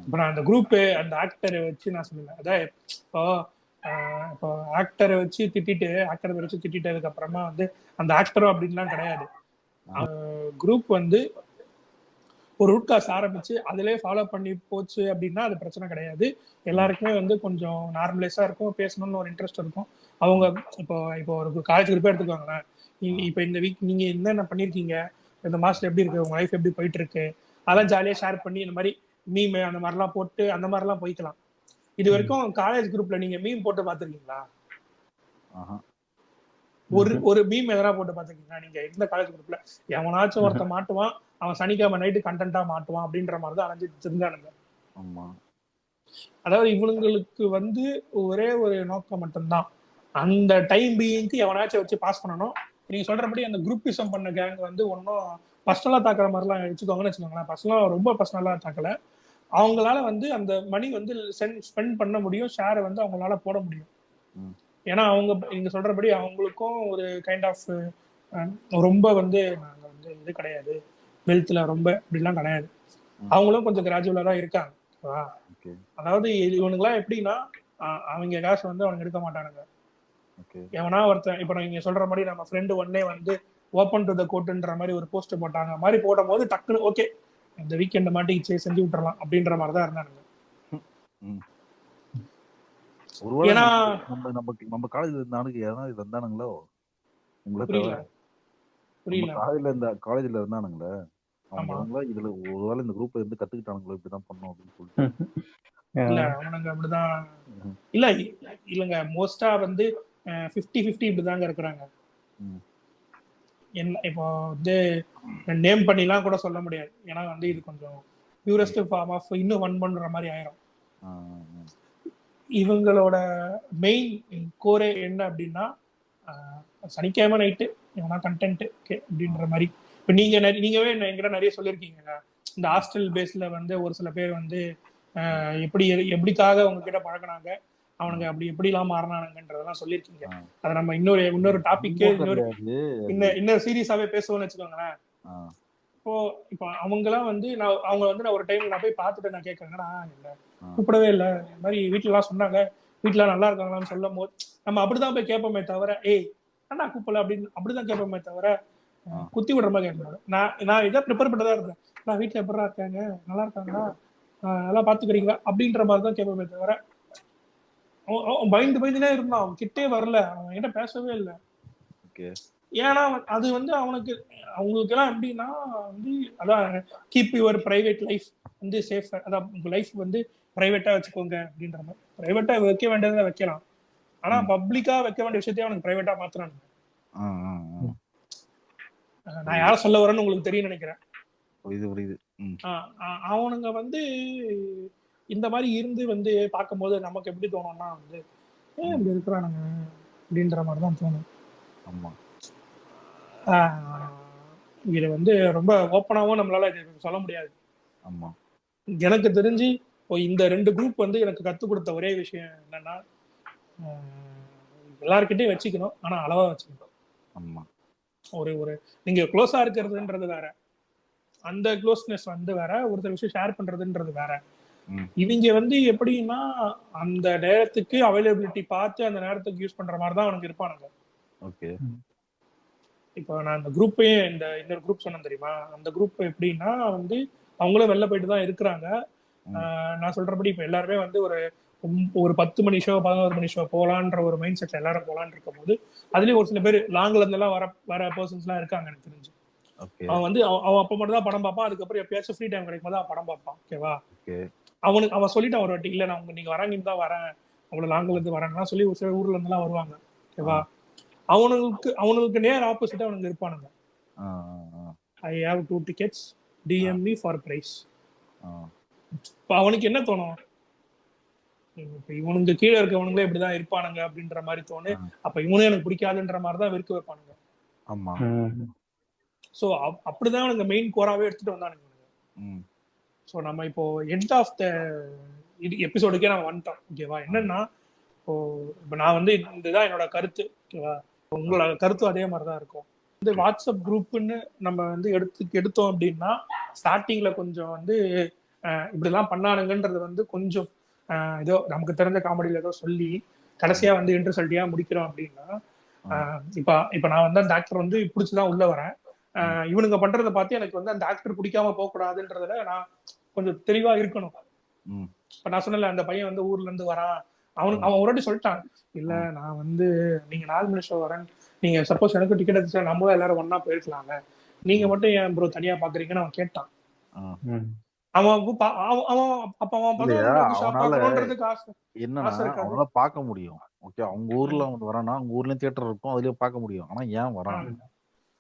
இப்ப நான் அந்த குரூப் அந்த ஆக்டரை வச்சு நான் சொல்லுவேன். அதான் இப்போ ஆக்டரை வச்சு திட்டிட்டதுக்கு அப்புறமா வந்து அந்த ஆக்டரும் அப்படின்லாம் கிடையாது. குரூப் வந்து ஒரு ரூட் காஸ் ஆரம்பிச்சு அதிலே ஃபாலோ பண்ணி போச்சு அப்படின்னா அது பிரச்சனை கிடையாது. எல்லாருக்குமே வந்து கொஞ்சம் நார்மலைஸா இருக்கும், பேசணும்னு ஒரு இன்ட்ரெஸ்ட் இருக்கும். அவங்க இப்போ ஒரு காலேஜ் குரூப்பே எடுத்துக்கோங்களேன். இப்போ இந்த வீக் நீங்க என்னென்ன பண்ணிருக்கீங்க, இந்த மாசத்துல எப்படி இருக்கு, உங்க லைஃப் எப்படி போயிட்டு இருக்கு, அதெல்லாம் ஜாலியா ஷேர் பண்ணி இந்த மாதிரி மீம் அந்த மாதிரிலாம் போட்டு அந்த மாதிரிலாம் போய்க்கலாம். இது வரைக்கும் காலேஜ் குரூப்ல நீங்க மீம் போட்டு பாத்துருக்கீங்களா? ஒரு மீம் எதனா போட்டு பாத்துருக்கீங்களா நீங்க இந்த காலேஜ் குரூப்ல? எவனாச்சும் ஒருத்த மாட்டுவான், அவன் சனிக்கிழமை நைட்டு கண்டென்ட்டா மாட்டுவான் அப்படின்ற மாதிரி தான் அலைஞ்சிட்டு தெரிஞ்சானுங்க. அதாவது இவனுங்களுக்கு வந்து ஒரே ஒரு நோக்கம் மட்டும்தான், அந்த டைம் பீயிங்க்கு எவனாச்சும் வச்சு பாஸ் பண்ணணும். நீங்க சொல்றபடி அந்த குரூப்பிசம் பண்ண கேங் வந்து ஒன்னும் பர்சனலா தாக்குற மாதிரிலாம் வச்சுக்கோங்கன்னு வச்சுக்கோங்களேன். பர்சனலா ரொம்ப பர்சனலா தாக்கல. அவங்களால வந்து அந்த மணி வந்து ஸ்பெண்ட் பண்ண முடியும், ஷேரை வந்து அவங்களால போட முடியும். ஏன்னா நீங்க சொல்றபடி அவங்களுக்கும் ஒரு கைண்ட் ஆஃப் ரொம்ப வந்து நாங்க வந்து இது கிடையாது, வெல்த்ல ரொம்ப இப்படிலாம் கிடையாது. அவங்களும் கொஞ்சம் கிராஜுவலா தான் இருக்காங்க. அதாவது இவனுங்களாம் எப்படின்னா அவங்க காசு வந்து அவனுக்கு எடுக்க மாட்டானுங்க. எவனா ஒருத்தன் இப்ப நீங்க சொல்ற மாதிரி நம்ம ஃப்ரெண்டு ஒன்னே வந்து ஓப்பன் டு த கோர்ட்ன்ற மாதிரி ஒரு போஸ்ட் போட்டாங்க. மாதிரி போடும் போது டக்குனு ஓகே இந்த வீக்கெண்ட் மாட்டிச்சு செஞ்சு விட்டுறலாம் அப்படின்ற மாதிரி தான் இருந்தானுங்க. ஏன்னா நம்ம காலேஜ்ல இருந்தானுங்க யாராவது வந்தானுங்களோ புரியல காலேஜ்ல இருந்தானுங்களே அவங்க இதுல ஒருவேளை இந்த குரூப்ல இருந்து கத்துக்கிட்டானுங்களோ இப்படிதான் பண்ணோம் அப்படின்னு சொல்லிட்டு. இல்ல அவனுங்க அப்படிதான் இல்லங்க மோஸ்டா வந்து 50-50 இப்படிதாங்க இருக்கிறாங்க. என்ன இப்போ வந்து நேம் பண்ணிலாம் கூட சொல்ல முடியாது. ஏன்னா வந்து இது கொஞ்சம் பியூரஸ்ட் ஃபார்ம் ஆஃப் இன்னும் ஒன் பண்ற மாதிரி ஆயிரும். இவங்களோட மெயின் கோரே என்ன அப்படின்னா சனிக்கிழமை நைட்டு எவனா கண்டென்ட் அப்படின்ற மாதிரி. இப்போ நீங்கவே என்கிட்ட நிறைய சொல்லியிருக்கீங்க இந்த ஹாஸ்டல் பேஸ்ல வந்து ஒரு சில பேர் வந்து எப்படிக்காக உங்ககிட்ட பழகினாங்க, அவனுங்க அப்படி எப்படிலாம் மாறினானுங்கன்றதெல்லாம் சொல்லியிருக்கீங்க. அதை நம்ம இன்னொரு டாபிக் இன்னொரு சீரியஸாவே பேசுவோம்னு வச்சுக்கோங்களேன். இப்போ அவங்கலாம் வந்து நான் ஒரு டைம் நான் போய் பார்த்துட்டு நான் கேட்கறேன்னா இல்லை கூப்பிடவே இல்லை, இந்த மாதிரி வீட்டுல எல்லாம் சொன்னாங்க, வீட்டுல நல்லா இருக்காங்களான்னு சொல்லும் போது நம்ம அப்படிதான் போய் கேட்போமே தவிர ஏன்னா கூப்பிடல அப்படின்னு அப்படிதான் கேட்போமே தவிர குத்தி விடுற மாதிரி கேட்க. நான் இதை ப்ரிப்பேர் பண்ணதான் இருந்தேன். நான் வீட்டுல எப்படா இருக்காங்க, நல்லா இருக்காங்களா, நல்லா பாத்துக்கிறீங்களா அப்படின்ற மாதிரிதான் கேட்போமே தவிர பயந்துனே இருந்தான். அவன் கிட்டே வரல, அவன் கிட்ட பேசவே இல்லை. ஏன்னா அது வந்து அவங்களுக்கு எல்லாம் எப்படின்னா வந்து அதான் கீப் யுவர் பிரைவேட் லைஃப் வந்து சேஃப், அதான் உங்க லைஃப் வந்து பிரைவேட்டா வச்சுக்கோங்க அப்படின்ற மாதிரி. பிரைவேட்டா வைக்க வேண்டியதை வைக்கலாம், ஆனா பப்ளிக்கா வைக்க வேண்டிய விஷயத்தையும் அவனுக்கு பிரைவேட்டா மாத்துறானுங்க. நான் யார சொல்ல வரேன்னு உங்களுக்கு தெரியும் நினைக்கிறேன். அவனுங்க வந்து இந்த மாதிரி இருந்து வந்து பார்க்கும்போது நமக்கு எப்படி தோணும்னா வந்து இப்படி இருக்கிறானுங்க அப்படின்ற மாதிரி தான் தோணும். இது வந்து ரொம்ப ஓப்பனாவும் நம்மளால சொல்ல முடியாது. எனக்கு தெரிஞ்சு இந்த ரெண்டு குரூப் வந்து எனக்கு கத்துக் கொடுத்த ஒரே விஷயம் என்னன்னா எல்லார்கிட்டையும் வச்சுக்கணும், ஆனா அளவா வச்சுக்கணும். ஒரு நீங்க க்ளோஸா இருக்கிறதுன்றது வேற, அந்த க்ளோஸ்னஸ் வந்து வேற, ஒருத்தர் விஷயம் ஷேர் பண்றதுன்றது வேற. இவங்க வந்து எப்படின்னா அந்த நேரத்துக்கு அவைலபிலிட்டி பார்த்து அந்த நேரத்துக்கு யூஸ் பண்ற மாதிரி தான் அவனுக்கு இருப்பானுங்க. இப்போ நான் அந்த குரூப்பே இன்னொரு குரூப் சொன்னேன் தெரியுமா, அந்த குரூப் எப்படின்னா வந்து அவங்களும் வெளில போயிட்டு தான் இருக்கிறாங்க. நான் சொல்றபடி இப்போ எல்லாருமே வந்து ஒரு 10 மணி ஷோ 11 மணி ஷோ போலான்ற ஒரு மைண்ட் செட்ல எல்லாரும் போலான்னு இருக்கும் போது, அதுலயும் ஒரு சில பேர் லாங்ல இருந்து எல்லாம் வர பர்சன்ஸ் எல்லாம் இருக்காங்க எனக்கு தெரிஞ்சு. அவன் வந்து அவன் அப்ப மட்டும் தான் படம் பார்ப்பான். அதுக்கப்புறம் எப்பயாச்சும் ஃப்ரீ டைம் கிடைக்கும் போது அவன் படம் பார்ப்பான். ஓகேவா, அவன் சொல்லிட்டான் ஒரு வாட்டி, இல்ல நான் நீங்க வராங்கன்னு தான் வரேன், அவ்வளவு லாங்ல இருந்து வரேன்னா சொல்லி ஒரு சில ஊர்ல இருந்து எல்லாம் வருவாங்க. ஓகேவா, அவனுக்கு நேர் ஆப்போசிட்டா அவனுக்கு இருப்பானுங்க. I have 2 tickets, DM me for price. இப்ப அவனுக்கு என்ன தோணும், இவனுக்கு கீழே இருக்கவனுங்களே இப்படிதான் இருப்பானுங்க அப்படின்ற மாதிரி தோணு. அப்ப இவனும் எனக்கு பிடிக்காதுன்ற மாதிரிதான் வெறுக்க வைப்பானுங்க. ஆமா. சோ அப்படிதான் அவனுங்க மெயின் கோராவே எடுத்துட்டு வந்தானுங்க. சோ நம்ம இப்போ எண்ட் ஆஃப் த எபிசோடுக்கே நம்ம வந்துட்டோம். ஓகேவா, என்னன்னா இப்போ நான் வந்து இதுதான் என்னோட கருத்து. ஓகேவா, உங்களோட கருத்தும் அதே மாதிரிதான் இருக்கும். இந்த வாட்ஸ்அப் குரூப்னு நம்ம வந்து எடுத்தோம் அப்படின்னா ஸ்டார்டிங்ல கொஞ்சம் வந்து இப்படிலாம் பண்ணானுங்கன்றது வந்து கொஞ்சம் ஏதோ நமக்கு தெரிஞ்ச காமெடியில ஏதோ சொல்லி கடைசியா வந்து இன்டர்சல்ட்டியா முடிக்கிறோம் அப்படின்னா, இப்ப நான் வந்து அந்த ஆக்டர் வந்து பிடிச்சுதான் உள்ள வரேன். இவனுங்க பண்றதை பார்த்து எனக்கு வந்து அந்த ஆக்டர் பிடிக்காம போக கூடாதுன்றதுல நான் கொஞ்சம் தெளிவா இருக்கணும். இப்ப நான் சொன்னல, அந்த பையன் வந்து ஊர்ல இருந்து வரான், அவன் ஒரு வாட்டி சொல்லிட்டான், இல்ல நான் வந்து நீங்க 4 மணி ஷோ வரேன், நீங்க சப்போஸ் எனக்கு டிக்கெட் எடுத்துச்சா நம்ம எல்லாரும் ஒன்னா போயிருக்கலாங்க, நீங்க மட்டும் ஏன் ப்ரோ தனியா பாக்குறீங்கன்னு அவன் கேட்டான். அவனால பார்க்க முடியும். ஓகே, அவங்க ஊர்ல வந்து வரானா அவங்க ஊர்லயும் தியேட்டர் இருக்கும், அதுலயும் பார்க்க முடியும். ஆனா ஏன் வரான்,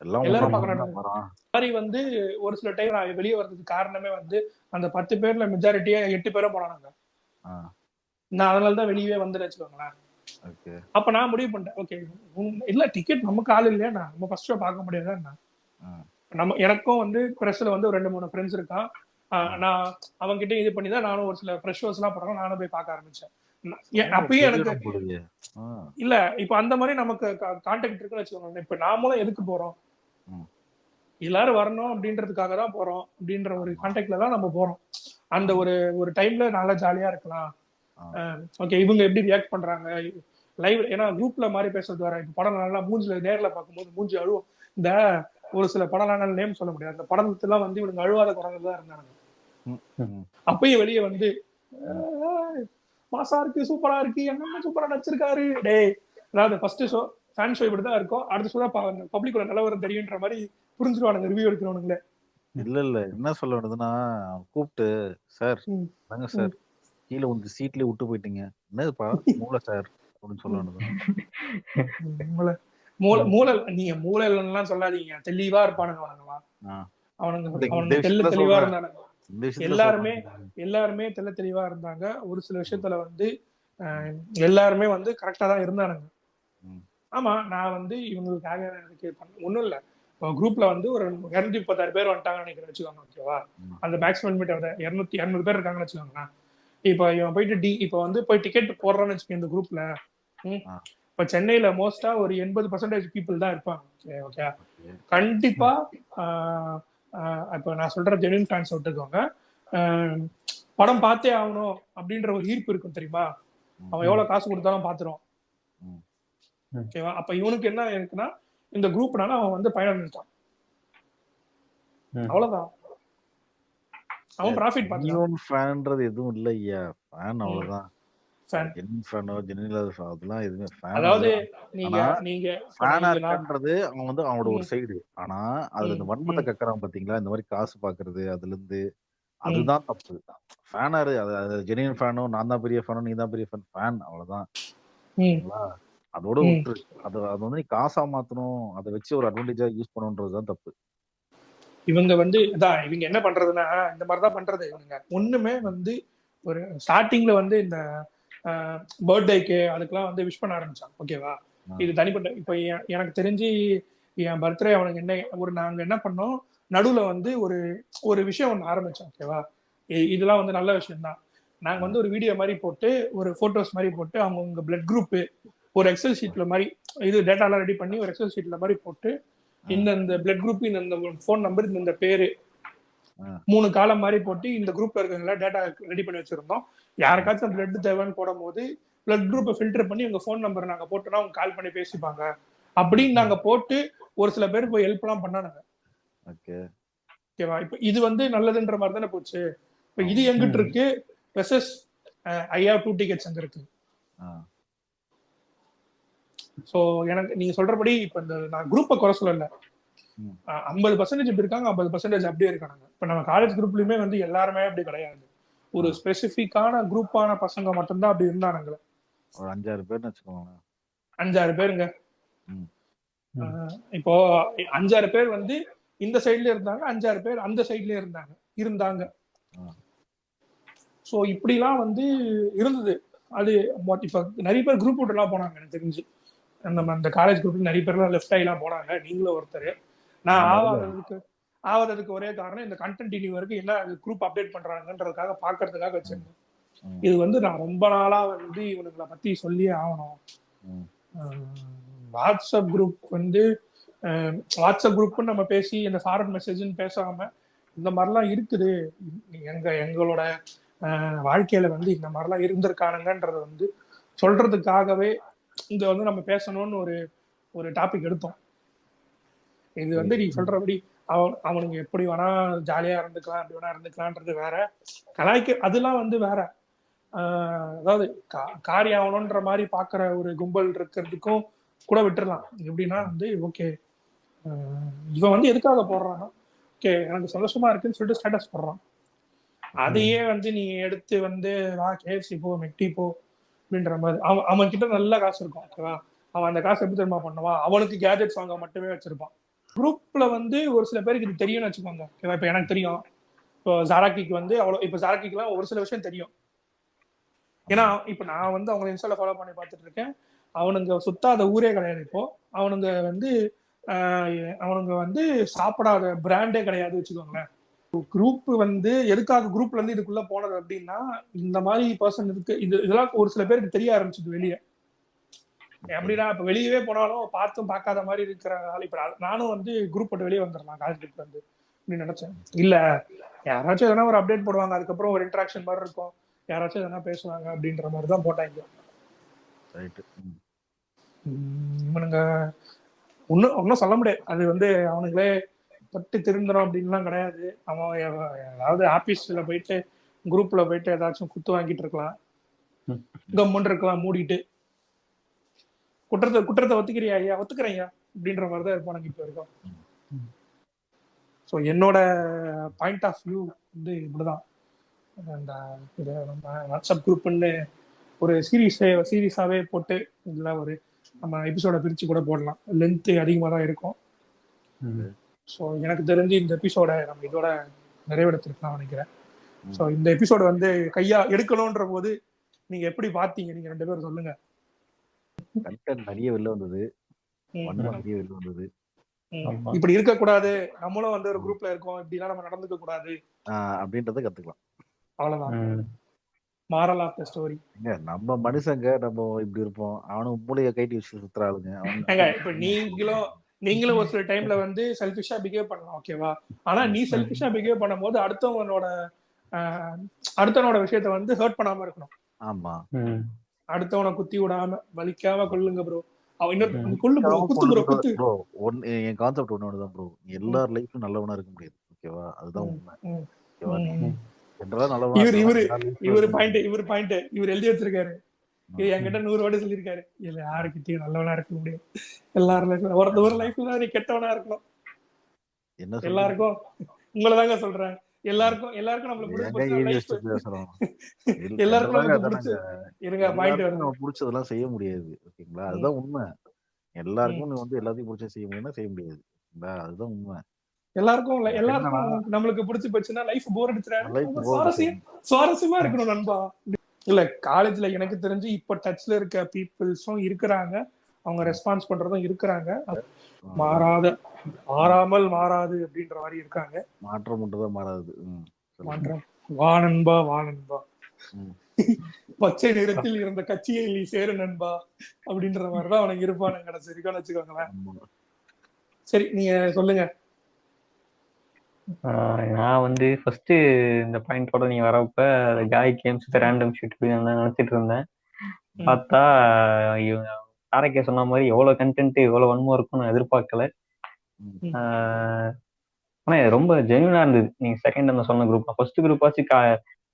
எல்லாரும் பாக்குறாங்க வந்து ஒரு சில டைம் நான் வெளியே வர்றதுக்கு காரணமே வந்து அந்த 10 பேர்ல மெஜாரிட்டியா 8 பேரும் போனாங்க. நான் அதனாலதான் வெளியவே வந்து வச்சுக்கோங்களேன். அப்ப நான் முடிவு பண்ணிட்டேன், ஓகே இல்ல டிக்கெட் நமக்கு ஆள் இல்லையா, நம்ம ஃபர்ஸ்ட் ஷோ பார்க்க முடியாதா, நம்ம எனக்கும் வந்து பிரஸ்ல வந்து ஒரு 2-3 ஃப்ரெண்ட்ஸ் இருக்கான். நான் அவன்கிட்ட இது பண்ணிதான் நானும் ஒரு சில ஃப்ரெஷ் ஷோஸ் எல்லாம் போடுறோம், நானும் போய் பார்க்க ஆரம்பிச்சேன். அப்பயும் எனக்கு இல்ல இப்ப அந்த மாதிரி நமக்கு கான்டாக்ட் இருக்குன்னு வச்சுக்கோங்க. இப்ப நாமளும் எதுக்கு போறோம், எல்லாரும் வரணும் அப்படின்றதுக்காக தான் போறோம் அப்படின்ற ஒரு கான்டாக்ட்ல தான் நம்ம போறோம். அந்த ஒரு டைம்ல நல்லா ஜாலியா இருக்கலாம். ஓகே, இவங்க எப்படி ரியாக்ட் பண்றாங்க லைவ், ஏன்னா குரூப்ல மாதிரி பேசுறது வர. இப்ப படம் நல்லா மூஞ்சில நேர்ல பார்க்கும்போது மூஞ்சி அழுவும். இந்த ஒரு சில படம் நேம் சொல்ல முடியாது, அந்த படத்துல வந்து இவனுங்க அழுவாத குரங்கு தான் இருந்தாங்க. அப்பயும் வெளியே வந்து மாசா இருக்கு, சூப்பரா இருக்கு, என்ன சூப்பரா நடிச்சிருக்காரு டேய். அதாவது ஃபர்ஸ்ட் ஷோ ஃபேன் ஷோ இப்படிதான் இருக்கும், அடுத்த ஷோ தான் பப்ளிக்கோட நிலவரம் தெரியுன்ற மாதிரி புரிஞ்சுருவானுங்க ரிவ்யூ எடுக்கிறவனுங்களே. இல்ல என்ன சொல்ல வேண்டியதுன்னா, கூப்பிட்டு சார் வாங்க சார், கீழே வந்து சீட்லயே விட்டு போயிட்டீங்க, என்னதுப்பா மூளை சார் அப்படின்னு சொல்ல வேண்டியது. மூளை நீங்க மூளைலாம் சொல்லாதீங்க, தெளிவா இருப்பானுங்க அவனுங்க தெளிவா இருந்தானுங்க. எல்லாருமே தெளிவா இருந்தாங்க. ஒரு சில விஷயத்துல வந்து எல்லாருமே வந்து கரெக்டா தான் இருந்தானுங்க. ஆமா, நான் வந்து இவங்களுக்காக எனக்கு ஒண்ணும் இல்ல, குரூப்ல வந்து ஒரு 236 பேர் வந்துட்டாங்கன்னு நினைக்கிறேன் வச்சுக்கோங்க. ஓகேவா, அந்த மேக்ஸிமம் லிமிட் 200 பேர் இருக்காங்கன்னு வச்சுக்கோங்க. இப்ப இவன் போயிட்டு இப்ப வந்து போய் டிக்கெட் போடுறான்னு வச்சுக்கோங்க இந்த குரூப்ல. இப்ப சென்னையில மோஸ்டா ஒரு 80% பீப்புள் தான் இருப்பாங்க. ஓகே, கண்டிப்பா இப்ப நான் சொல்ற ஜெனின் ஃபேன்ஸ் விட்டுக்கோங்க, படம் பார்த்தே ஆகணும் அப்படின்ற ஒரு ஈர்ப்பு இருக்கும் தெரியுமா, அவன் எவ்வளவு காசு கொடுத்தாலும் பாத்துருவான். ஓகேவா, அப்ப இவனுக்கு என்ன இருக்குன்னா இந்த குரூப்னால அவன் வந்து பயணம் நினைச்சான், அவ்வளவுதான், அவன் ப்ராஃபிட் பார்த்தான். ஃபேன்ன்றது எதுவும் இல்ல ஐயா, ஃபேன் அவ்வளவுதான். அதாவது அவன் வந்து அவனோட ஒரு சைடு. ஆனா அதுல இந்த வன்மத்தை கக்கறான் பாத்தீங்களா, இந்த மாதிரி காசு பாக்குறது, அதுல இருந்து அதுதான் தப்பு. ஃபேனாரு ஜெனியன் ஃபேனோ, நான் தான் பெரிய ஃபேனோ, நீ தான் பெரிய ஃபேன், அவ்வளவுதான். அதோட விட்டுரு. அது வந்து நீ காசா மாத்தணும், அதை வச்சு ஒரு அட்வான்டேஜா யூஸ் பண்ணணுன்றதுதான் தப்பு. இவங்க வந்து இவங்க என்ன பண்றதுன்னா இந்த மாதிரிதான் பண்றது. இவங்க ஒண்ணுமே வந்து ஒரு ஸ்டார்டிங்ல வந்து இந்த பர்த்டேக்கு அதுக்கெல்லாம் வந்து விஷ் பண்ண ஆரம்பிச்சாங்க. ஓகேவா, இது தனிப்பட்ட இப்ப எனக்கு தெரிஞ்சு என் பர்த்டே அவனுக்கு நாங்க என்ன பண்ணோம், நடுவுல வந்து ஒரு விஷயம் ஒண்ணு ஆரம்பிச்சோம். ஓகேவா, இதெல்லாம் வந்து நல்ல விஷயம் தான். நாங்க வந்து ஒரு வீடியோ மாதிரி போட்டு ஒரு போட்டோஸ் மாதிரி போட்டு அவங்க பிளட் குரூப் ஒரு எக்ஸல் ஷீட்ல மாதிரி இது டேட்டா எல்லாம் ரெடி பண்ணி ஒரு எக்ஸல் ஷீட்ல மாதிரி போட்டு இந்த பிளட் குரூப் இந்த போன் நம்பர் இந்த பேரு 3 காலம் மாதிரி போட்டு இந்த குரூப்ல இருக்கவங்கள டேட்டா ரெடி பண்ணி வச்சிருந்தோம். யாருக்காச்சும் பிளட் தேவைன்னு போடும் போது பிளட் குரூப்பை ஃபில்டர் பண்ணி உங்க போன் நம்பர் நாங்க போட்டோம்னா அவங்க கால் பண்ணி பேசிப்பாங்க அப்படின்னு நாங்க போட்டு ஒரு சில பேர் போய் ஹெல்ப் எல்லாம் பண்ணானுங்க. ஓகேவா? இப்ப இது வந்து நல்லதுன்ற மாதிரி தானே போச்சு. இப்ப இது எங்கிட்ட இருக்கு வெர்சஸ் ஐ ஹேவ் 2 டிக்கெட்ஸ் அங்க இருக்கு. சோ எனக்கு நீங்க சொல்றபடி இப்ப இந்த நான் குரூப்பை குறை சொல்லல, 50% இப்படி இருக்காங்க, 50% அப்படியே இருக்காங்க. இப்ப நம்ம காலேஜ் குரூப்லயுமே வந்து எல்லாருமே அப்படி கிடையாது. ஒரு ஸ்பெசிபிக்கான குரூப்பான பசங்க மட்டும்தான் அப்படி இருந்தானுங்க. ஒரு 5-6 பேர்னு வச்சுக்கோங்க. 5-6 பேருங்க. இப்போ 5-6 பேர் வந்து இந்த சைட்ல இருந்தாங்க, 5-6 பேர் அந்த சைட்ல இருந்தாங்க. சோ இப்படிலாம் வந்து இருந்தது. அது இப்ப நிறைய பேர் குரூப் விட்டுலாம் போனாங்க எனக்கு தெரிஞ்சு. அந்த காலேஜ் குரூப் நிறைய பேர்லாம் லெஃப்ட் ஆகிலாம் போனாங்க. நீங்களும் ஒருத்தர். நான் ஆவறதுக்கு ஒரே காரணம் இந்த கண்டென்ட் இனி வரைக்கும் என்ன குரூப் அப்டேட் பண்றாங்கன்றதுக்காக பாக்குறதுக்காக வச்சிருந்தேன். இது வந்து நான் ரொம்ப நாளா வந்து இவனுங்களை பத்தி சொல்லியே ஆகணும். வாட்ஸ்அப் குரூப் வந்து வாட்ஸ்அப் குரூப்னு நம்ம பேசி இந்த ஃபார்வர்ட் மெசேஜ்னு பேசாம இந்த மாதிரிலாம் இருக்குது, எங்களோட வாழ்க்கையில வந்து இந்த மாதிரிலாம் இருந்திருக்கானுங்கன்றது வந்து சொல்றதுக்காகவே இங்க வந்து நம்ம பேசணும்னு ஒரு டாபிக் எடுத்தோம். இது வந்து நீ சொல்றபடி அவனுங்க எப்படி வேணா ஜாலியா இருந்துக்கலாம், அப்படி வேணா இருந்துக்கலான்றது வேற, அதெல்லாம் வந்து வேற. அதாவது காரி ஆகணும்ன்ற மாதிரி பாக்குற ஒரு கும்பல் இருக்கிறதுக்கும் கூட விட்டுறலாம். எப்படின்னா வந்து ஓகே இவன் வந்து எதுக்காக போடுறான்னா ஓகே எனக்கு சந்தோஷமா இருக்குன்னு சொல்லிட்டு ஸ்டேட்டஸ் போடுறான். அதையே வந்து நீ எடுத்து வந்து KFC போ, மெக்டி போ அப்படின்ற மாதிரி அவன் கிட்ட நல்ல காசு இருக்கும். ஓகேவா? அவன் அந்த காசு எப்படி தெரியுமா பண்ணுவான்? அவனுக்கு கேஜெட்ஸ் வாங்க மட்டுமே வச்சிருப்பான். குரூப்ல வந்து ஒரு சில பேருக்கு இது தெரியும்னு வச்சுக்கோங்க. இப்ப எனக்கு தெரியும். இப்போ ஜாராக்கிக்கு வந்து இப்ப ஜாராக்கிக்குலாம் ஒரு சில விஷயம் தெரியும். ஏன்னா இப்ப நான் வந்து அவங்க இன்ஸ்டால ஃபாலோ பண்ணி பார்த்துட்டு இருக்கேன். அவனுங்க சுத்தாத ஊரே கிடையாது. இப்போ அவனுங்க வந்து சாப்பிடாத பிராண்டே கிடையாது வச்சுக்கோங்களேன். குரூப் வந்து எதுக்காக குரூப்ல இருந்து இதுக்குள்ள போனது அப்படின்னா இந்த மாதிரி பர்சன் இருக்கு. இதெல்லாம் ஒரு சில பேருக்கு தெரிய ஆரம்பிச்சது வெளியே. எப்படின்னா இப்ப வெளியவே போனாலும் பார்த்தும் பார்க்காத மாதிரி இருக்கிறனால இப்ப நானும் வந்து குரூப் போட்டு வெளியே வந்துடலாம் காலேஜ் குரூப்ல இருந்து அப்படின்னு நினைச்சேன். இல்ல யாராச்சும் எதனா ஒரு அப்டேட் போடுவாங்க, அதுக்கப்புறம் ஒரு இன்டராக்ஷன் மாதிரி இருக்கும், யாராச்சும் எதனா பேசுவாங்க அப்படின்ற மாதிரி தான் போட்டாங்க. இவனுங்க ஒன்னும் சொல்ல முடியாது. அது வந்து அவனுங்களே பட்டு திருந்துறோம் அப்படின்லாம் கிடையாது. அவன் ஏதாவது ஆபீஸ்ல போயிட்டு குரூப்ல போயிட்டு ஏதாச்சும் குத்து வாங்கிட்டு இருக்கலாம், கம்முன்னு இருக்கலாம் மூடிட்டு. குற்றத்தை ஒத்துக்கிறியா ஐயா? ஒத்துக்கிறேன் ஐயா அப்படின்ற மாதிரிதான் இருப்பானுங்க இப்ப இருக்கும். ஸோ என்னோட பாயிண்ட் ஆஃப் வியூ வந்து இப்படிதான். இந்த வாட்ஸ்அப் குரூப்னு ஒரு சீரீஸாவே போட்டு இதுல ஒரு நம்ம எபிசோட பிரிச்சு கூட போடலாம். லென்த் அதிகமாக தான் இருக்கும். ஸோ எனக்கு தெரிஞ்சு இந்த எபிசோட நம்ம இதோட நிறைவேற்றிருக்கலாம் நினைக்கிறேன். ஸோ இந்த எபிசோடு வந்து கையா எடுக்கணும்ன்ற போது நீங்க எப்படி பாத்தீங்க? நீங்க 2 பேரும் சொல்லுங்க. கண்டென்ட் நிறைய வெளில வந்தது, நிறைய வெளில வந்தது. இப்படி இருக்க கூடாது, நம்மளும் வந்து ஒரு குரூப்ல இருக்கோம், இப்படிலாம் நம்ம நடந்துக்க கூடாது அப்படின்றத கத்துக்கலாம். அவ்வளவுதான். Moral of the story. நம்ம மனுஷங்க நம்ம இப்படி இருப்போம், அவனும் மூளையை கைட்டி வச்சு சுத்துறாளுங்க. இப்ப நீங்களும் ஒரு சில டைம்ல வந்து செல்ஃபிஷா பிஹேவ் பண்ணலாம், ஓகேவா? ஆனா நீ செல்ஃபிஷா பிஹேவ் பண்ணும்போது அடுத்தவனோட விஷயத்த வந்து ஹர்ட் பண்ணாம இருக்கணும். ஆமா, அடுத்தவனை குத்தி விடாம வலிக்காம கொல்லுங்க ப்ரோ. அவன் இன்னொரு கொல்லு ப்ரோ, குத்து ப்ரோ, குத்து ப்ரோ. என் கான்செப்ட் ஒன்னோடதான் ப்ரோ. எல்லார் லைஃப்லயும் நல்லவனா இருக்க முடியாது, ஓகேவா? அதுதான் உண்மை. ஓகேவா? இவர் எழுதி வச்சிருக்காரு. என்கிட்ட 100 வாட்டி சொல்லிருக்காரு, இல்ல யாருக்கிட்டையும் நல்லவனா இருக்க முடியும். எல்லாரும் லைஃப்ல ஒரு லைஃப்ல நீ கெட்டவனா இருக்கணும். எல்லாருக்கும் உங்களதாங்க சொல்றேன். எல்லாருக்கும் நம்மளுக்கு பிடிச்சதெல்லாம் செய்ய முடியாது, ஓகேங்களா? அதுதான் உண்மை. எல்லாருக்கும் நீ வந்து எல்லாத்தையும் பிடிச்ச செய்ய முடியும்னா செய்ய முடியாது, அதுதான் உண்மை. எல்லாருக்கும் நம்மளுக்கு பிடிச்சு போச்சுன்னா லைஃப் போர் அடிச்சிடாது. சுவாரஸ்யமா இருக்கணும் நண்பா. இல்ல காலேஜ்ல எனக்கு தெரிஞ்சு இப்ப டச்ல இருக்க பீப்புள்ஸும் இருக்கிறாங்க, அவங்க ரெஸ்பான்ஸ் பண்றதும் இருக்கிறாங்க. மாறாமல் மாறாது அப்படின்ற மாதிரி இருக்காங்க. மாற்றம் மட்டும்தான் மாறாது. மாற்றம் வா நண்பா, வா நண்பா. பச்சை நிறத்தில் இருந்த கட்சியை நீ சேரு நண்பா அப்படின்ற மாதிரிதான் அவனுக்கு இருப்பானுங்க கடைசி வரைக்கும் வச்சுக்கோங்களேன். சரி, நீங்க சொல்லுங்க. நான் வந்து ஃபர்ஸ்ட் இந்த பாயிண்டோட நீ வரப்ப காய் கேம்ஸ் ரேண்டம் ஷீட் நினைச்சிட்டு இருந்தேன். பார்த்தா இவங்க தாரக்கே சொன்ன மாதிரி எவ்வளவு கண்டென்ட் எவ்வளவு வன்மம் இருக்கும்னு எதிர்பார்க்கல. ஆனா ரொம்ப ஜென்யூனா இருந்தது. நீங்க செகண்ட் அந்த சொன்ன குரூப், ஃபர்ஸ்ட் குரூப் ஆச்சு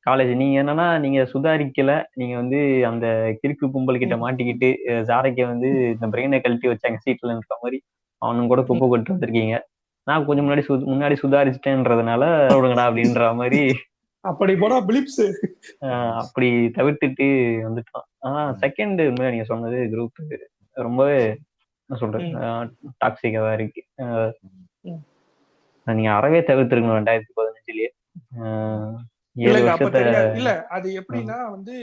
காலேஜ். நீங்க என்னன்னா நீங்க சுதாரிக்கல, நீங்க வந்து அந்த கிறுக்கு கும்பல் கிட்ட மாட்டிக்கிட்டு ஜாரக்கே வந்து இந்த பிரெயினை கழட்டி வச்சாங்க சீட்ல இருக்கிற மாதிரி அவனும் கூட குப்பை கொட்டு வந்திருக்கீங்க. நான் கொஞ்சம் முன்னாடி சுதாரிச்சிட்டேன்றதுனால விடுங்கடா அப்படின்ற மாதிரி அப்படி போனா பிலிப்ஸ் அப்படி தவிர்த்துட்டு வந்துட்டான். ஆனா செகண்ட் நீங்க சொன்னது குரூப் ரொம்பவே என்ன சொல்றது டாக்ஸிக்கா தான் இருக்கு. நீங்க அறவே தவிர்த்திருக்கணும் 2015லயே. இல்ல அது எப்படின்னா வந்து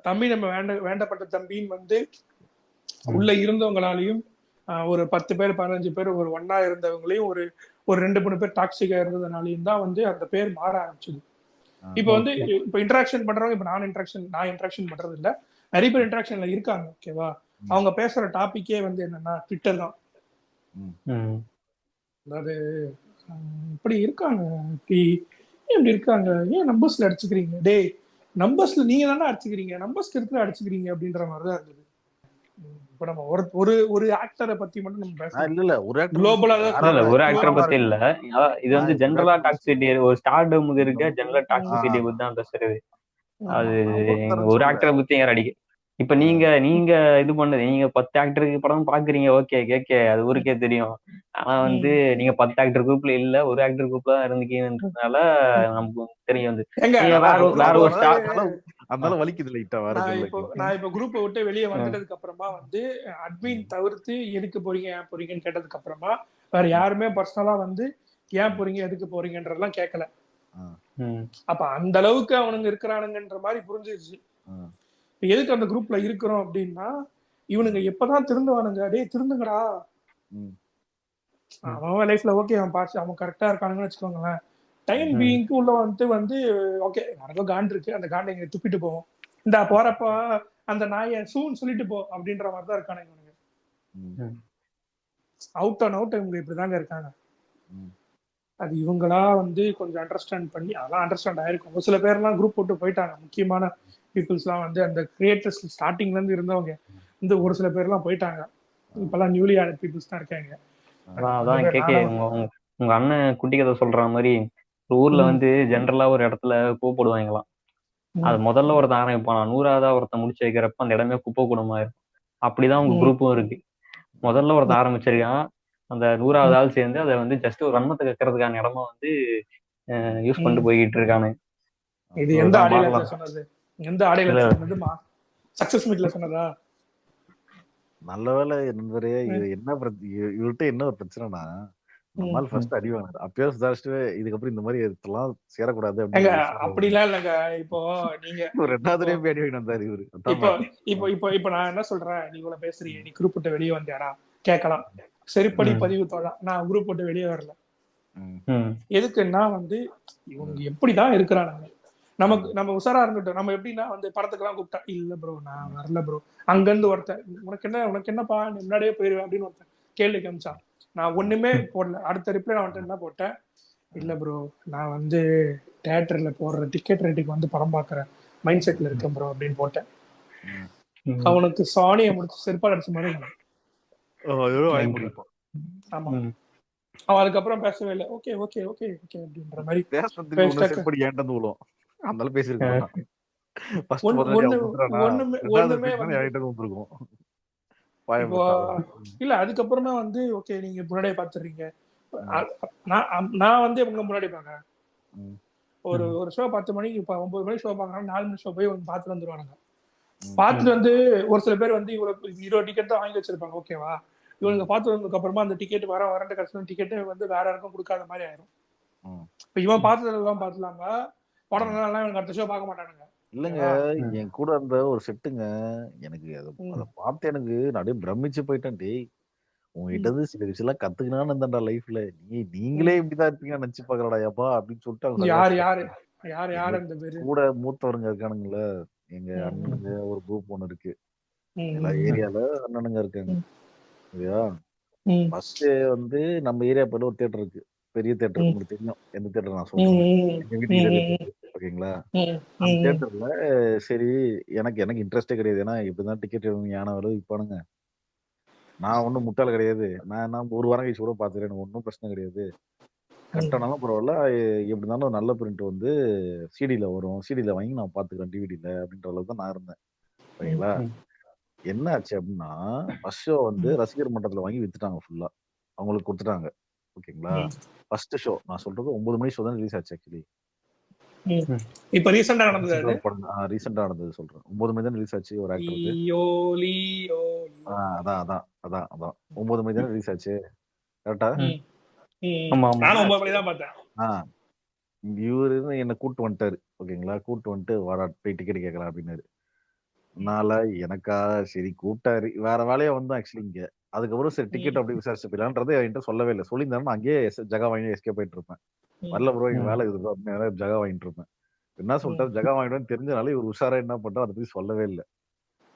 தம்பி நம்ம வேண்டப்பட்ட தம்பின்னு வந்து உள்ள இருந்தவங்களாலையும் ஒரு 10 பேர் 15 பேர் ஒரு ஒன்னா இருந்தவங்களையும் ஒரு 2-3 பேர் டாக்ஸிக்கா இருந்ததுனாலையும் தான் வந்து அந்த பேர் மாற ஆரம்பிச்சது. இப்ப வந்து இப்ப இன்டராக்ஷன் பண்றவங்க, இப்ப நான் இன்டராக்ஷன் பண்றது இல்ல, நிறைய பேர் இன்டராக்ஷன்ல இருக்காங்க. ஓகேவா, அவங்க பேசுற டாபிக்கே வந்து என்னன்னா ட்விட்டர் தான். அதாவது இப்படி இருக்காங்க, இப்படி இருக்காங்க, ஏன் நம்பர்ஸ்ல அடிச்சுக்கிறீங்க, டேய் நம்பர்ஸ்ல நீங்க தானே அடிச்சுக்கிறீங்க, நம்பர்ஸ்ல இருக்கிற அடிச்சுக்கிறீங்க அப்படின்ற மாதிரிதான் இருந்தது. இப்ப நம்ம ஒரு ஆக்டரை பத்தி மட்டும் நம்ம பேசலாம். இல்ல ஒரு ஆக்டரை பத்தி இல்ல, இது வந்து ஜெனரலா டாக்ஸிசிட்டி, ஒரு ஸ்டார்டமுக்கு இருக்க ஜெனரல் டாக்ஸிசிட்டி பத்தி தான் பேசுறது. அது ஒரு ஆக்டரை பத்தி யார் அடிக்க. இப்ப நீங்க இது பண்ணது, நீங்க 10 ஆக்டருக்கு படம் பாக்குறீங்க, ஓகே கேக்கே அது ஊருக்கே தெரியும். ஆனா வந்து நீங்க 10 ஆக்டர் குரூப்ல இல்ல, ஒரு ஆக்டர் குரூப்ல தான் இருந்துக்கீங்கன்றதுனால நமக்கு தெரியும். வந்து வேற ஒரு ஸ்டார் அதனால வலிக்குது லைட்டா. நான் இப்ப குரூப்பை விட்டு வெளியே வந்ததுக்கு அப்புறமா வந்து அட்மின் தவிர்த்து எதுக்கு போறீங்க ஏன் போறீங்கன்னு கேட்டதுக்கு அப்புறமா வேற யாருமே பர்சனலா வந்து ஏன் போறீங்க எதுக்கு போறீங்கன்றதெல்லாம் கேட்கல. அப்ப அந்த அளவுக்கு அவனுங்க இருக்கிறானுங்கன்ற மாதிரி புரிஞ்சிருச்சு. எதுக்கு அந்த குரூப்ல இருக்கிறோம் அப்படின்னா, இவனுங்க எப்பதான் திருந்துவானுங்க, டேய் திருந்துங்கடா, அவன் லைஃப்ல ஓகே அவன் பார்த்து அவன் கரெக்டா இருக்கானுங்கன்னு வச்சுக்கோங்களேன். டைம் பீயிங்க்கு உள்ள வந்து ஓகே எனக்கு காண்ட் இருக்கு, அந்த காண்டை இங்க துப்பிட்டு போவோம், இந்த போறப்ப அந்த நாயை சூன்னு சொல்லிட்டு போ அப்படின்ற மாதிரி தான் இருக்கானுங்க இவனுங்க. அவுட் அண்ட் அவுட் இவங்க இப்படிதாங்க இருக்காங்க. அது இவங்களா வந்து கொஞ்சம் அண்டர்ஸ்டாண்ட் பண்ணி, அதெல்லாம் அண்டர்ஸ்டாண்ட் ஆயிருக்கும். ஒரு சில பேர்லாம் குரூப் போட்டு போயிட்டாங்க, முக்கியமான பீப்புள்ஸ்லாம் வந்து அந்த கிரியேட்டர்ஸ் ஸ்டார்டிங்ல இருந்து இருந்தவங்க இந்த ஒரு சில பேர்லாம் போயிட்டாங்க. இப்பெல்லாம் நியூலி ஆன பீப்புள்ஸ் தான் இருக்காங்க. அதான் கேக்கே உங்க அண்ணன் குட்டி கதை சொல்ற மாதிரி ஊர்ல வந்து ஜென்ரலா ஒரு இடத்துல கூப்பிடுவாங்களாம். அது முதல்ல ஒருத்தன் ஆரம்பிப்பான், 100ஆவதா ஒருத்தன் முடிச்சு வைக்கிறப்ப அந்த இடமே குப்பை கூடமா இருக்கும். அப்படிதான் உங்க குரூப்பும் இருக்கு. முதல்ல ஒருத்தன் ஆரம்பிச்சிருக்கான், அந்த 100ஆவது ஆள் சேர்ந்து அதை வந்து ஜஸ்ட் ஒரு வன்மத்தை கக்கிறதுக்கான இடமா வந்து யூஸ் பண்ணிட்டு போய்கிட்டு இருக்கானு. இது எந்த ஆடியோல சொன்னது? எந்த ஆடியோல சொன்னதுமா? சக்சஸ் மீட்ல சொன்னதா? நல்ல வேலை நண்பரே. இவர்கிட்ட என்ன ஒரு பிரச்சனைனா, நம்மால் ஃபர்ஸ்ட் அடி வாங்கினாரு, அப்பயே சுதாரிச்சுட்டு இதுக்கப்புறம் இந்த மாதிரி இதெல்லாம் சேரக்கூடாது அப்படின்னு. அப்படிலாம் இல்லங்க. இப்போ நீங்க ரெண்டாவது போய் அடி வாங்கி வந்தாரு இவரு. இப்போ நான் என்ன சொல்றேன், நீ இவ்வளவு பேசுறீங்க, நீ குரூப் விட்டு வெளியே வந்தியாடா கேட்கலாம், சரிப்படி பதிவு தோழா. நான் குரூப் விட்டு வெளியே வரல. எதுக்குன்னா வந்து இவங்க எப்படிதான் இருக்கிறானுங்க, நம்ம உசாரா இருந்துட்டோம். நம்ம எப்படின்னா வந்து படத்துக்கெல்லாம் கூப்பிட்டா இல்ல ப்ரோ நான் வரல ப்ரோ, அங்க இருந்து ஒருத்தன் உனக்கு என்னப்பா நீ முன்னாடியே போயிருவேன் அப்படின்னு ஒருத்தன் கேள்வி காமிச்சான். நான் ஒண்ணுமே போடல, அடுத்த ரிப்ளை நான் வந்துட்டு என்ன போட்டேன், இல்ல ப்ரோ நான் வந்து தியேட்டர்ல போடுற டிக்கெட் ரேட்டுக்கு வந்து படம் பாக்குற மைண்ட் செட்ல இருக்கேன் ப்ரோ அப்படின்னு போட்டேன். அவனுக்கு சாணியை முடிச்சு செருப்பால் அடிச்ச மாதிரி. ஆமா, அவன் அதுக்கப்புறம் பேசவே இல்லை. ஓகே ஓகே ஓகே ஓகே அப்படின்ற மாதிரி இல்ல. அதுக்கப்புறமா வந்து ஓகே நீங்க முன்னாடியே பாத்துறீங்க, நான் வந்து உங்க முன்னாடி பாக்குறேன். ஒரு ஷோ 10 மணிக்கு 9 மணிக்கு ஷோ பாக்குறாங்க, 4 மணி ஷோ போய் பாத்துட்டு வந்துருவானுங்க. பாத்துட்டு வந்து ஒரு சில பேர் வந்து இவ்வளவு 20 டிக்கெட் தான் வாங்கி வச்சிருப்பாங்க. ஓகேவா, இவனுங்க பாத்து வந்ததுக்கு அப்புறமா அந்த டிக்கெட் வரண்டு கஷ்டம், டிக்கெட் வந்து வேற யாருக்கும் கொடுக்காத மாதிரி ஆயிரும். இப்ப இவன் பாத்துலாம் பாத்துலாங்க, படம் நல்லா இவனுக்கு அடுத்த ஷோ பார்க்க மாட்டானுங்க. இல்லங்க, என் கூட அந்த ஒரு செட்டுங்க, எனக்கு அதை பார்த்து எனக்கு அப்படியே பிரமிச்சு போயிட்டேன். டேய் உங்ககிட்ட இருந்து சில விஷயம் எல்லாம் கத்துக்கணும்னு இருந்தா லைஃப்ல, நீங்களே இப்படிதான் இருப்பீங்க நினைச்சு பாக்கலடா அப்பா அப்படின்னு சொல்லிட்டு கூட மூத்தவருங்க இருக்கானுங்களா, எங்க அண்ணனுங்க ஒரு குரூப் ஒண்ணு இருக்கு, எல்லா ஏரியால அண்ணனுங்க இருக்காங்க. சரியா, ஃபர்ஸ்ட் வந்து நம்ம ஏரியா போல ஒரு தியேட்டர் இருக்கு, பெரிய தியேட்டர், உங்களுக்கு தெரியும் எந்த தியேட்டர் நான் சொல்றேன், எங்க வீட்டுக்கு ஓகேங்களா? அந்த தியேட்டர்ல சரி எனக்கு இன்ட்ரெஸ்டே கிடையாது. ஏன்னா இப்படிதான் டிக்கெட் யான விலை விற்பானுங்க. நான் ஒன்றும் முட்டாள் கிடையாது. நான் ஒரு வாரம் கழிச்சு கூட பார்த்துக்கிறேன். எனக்கு ஒன்றும் பிரச்சனை கிடையாது. கட்டணாலும் பரவாயில்ல. எப்படி இருந்தாலும் நல்ல பிரிண்ட் வந்து சிடில வரும். சிடில வாங்கி நான் பார்த்துக்கிறேன் டிவிடில அப்படின்ற அளவுக்கு தான் நான் இருந்தேன். ஓகேங்களா? என்ன ஆச்சு அப்படின்னா ஃபர்ஸ்ட் ஷோ வந்து ரசிகர் மன்றத்துல வாங்கி வித்துட்டாங்க ஃபுல்லா. அவங்களுக்கு கொடுத்துட்டாங்க. ஓகேங்களா? ஃபர்ஸ்ட் ஷோ நான் சொல்றது 9 மணி ஷோ தான் ரிலீஸ் ஆச்சு ஆக்சுவலி. இப்ப ரீசெண்டா நடந்தது. ரீசெண்டா நடந்தது சொல்றேன். 9 மணி தான் ரிலீஸ் ஆச்சு ஒரு ஆக்டருக்கு. அதான் 9 மணி தானே ரிலீஸ் ஆச்சு. கரெக்டா? நானும் 9 மணி தான் பார்த்தேன். இவரு என்ன கூட்டு வந்துட்டாரு. ஓகேங்களா? கூட்டு வந்துட்டு வாடா போய் டிக்கெட் கேட்கலாம் அப்படின்னாரு. நாளா எனக்கா சரி கூப்பிட்டாரு. வேற வேலையா வந்தோம் ஆக்சுவலி இங்க. அதுக்கப்புறம் சரி டிக்கெட் அப்படி விசாரிச்சு போயிடலான்றது என்கிட்ட சொல்லவே இல்லை. சொல்லியிருந்தாருன்னா அங்கேயே ஜகா வாங்கி எஸ்கேப் ஆயிட்டு இருப்பேன். வரல ப்ரோ இங்க வேலை இருக்குது அப்படின்னு ஜகா வாங்கிட்டு இருப்பேன். என்ன சொல்லிட்டாரு ஜகா வாங்கிட்டு தெரிஞ்சனால இவர் உஷாரா என்ன பண்றாரு அதை பத்தி சொல்லவே இல்லை.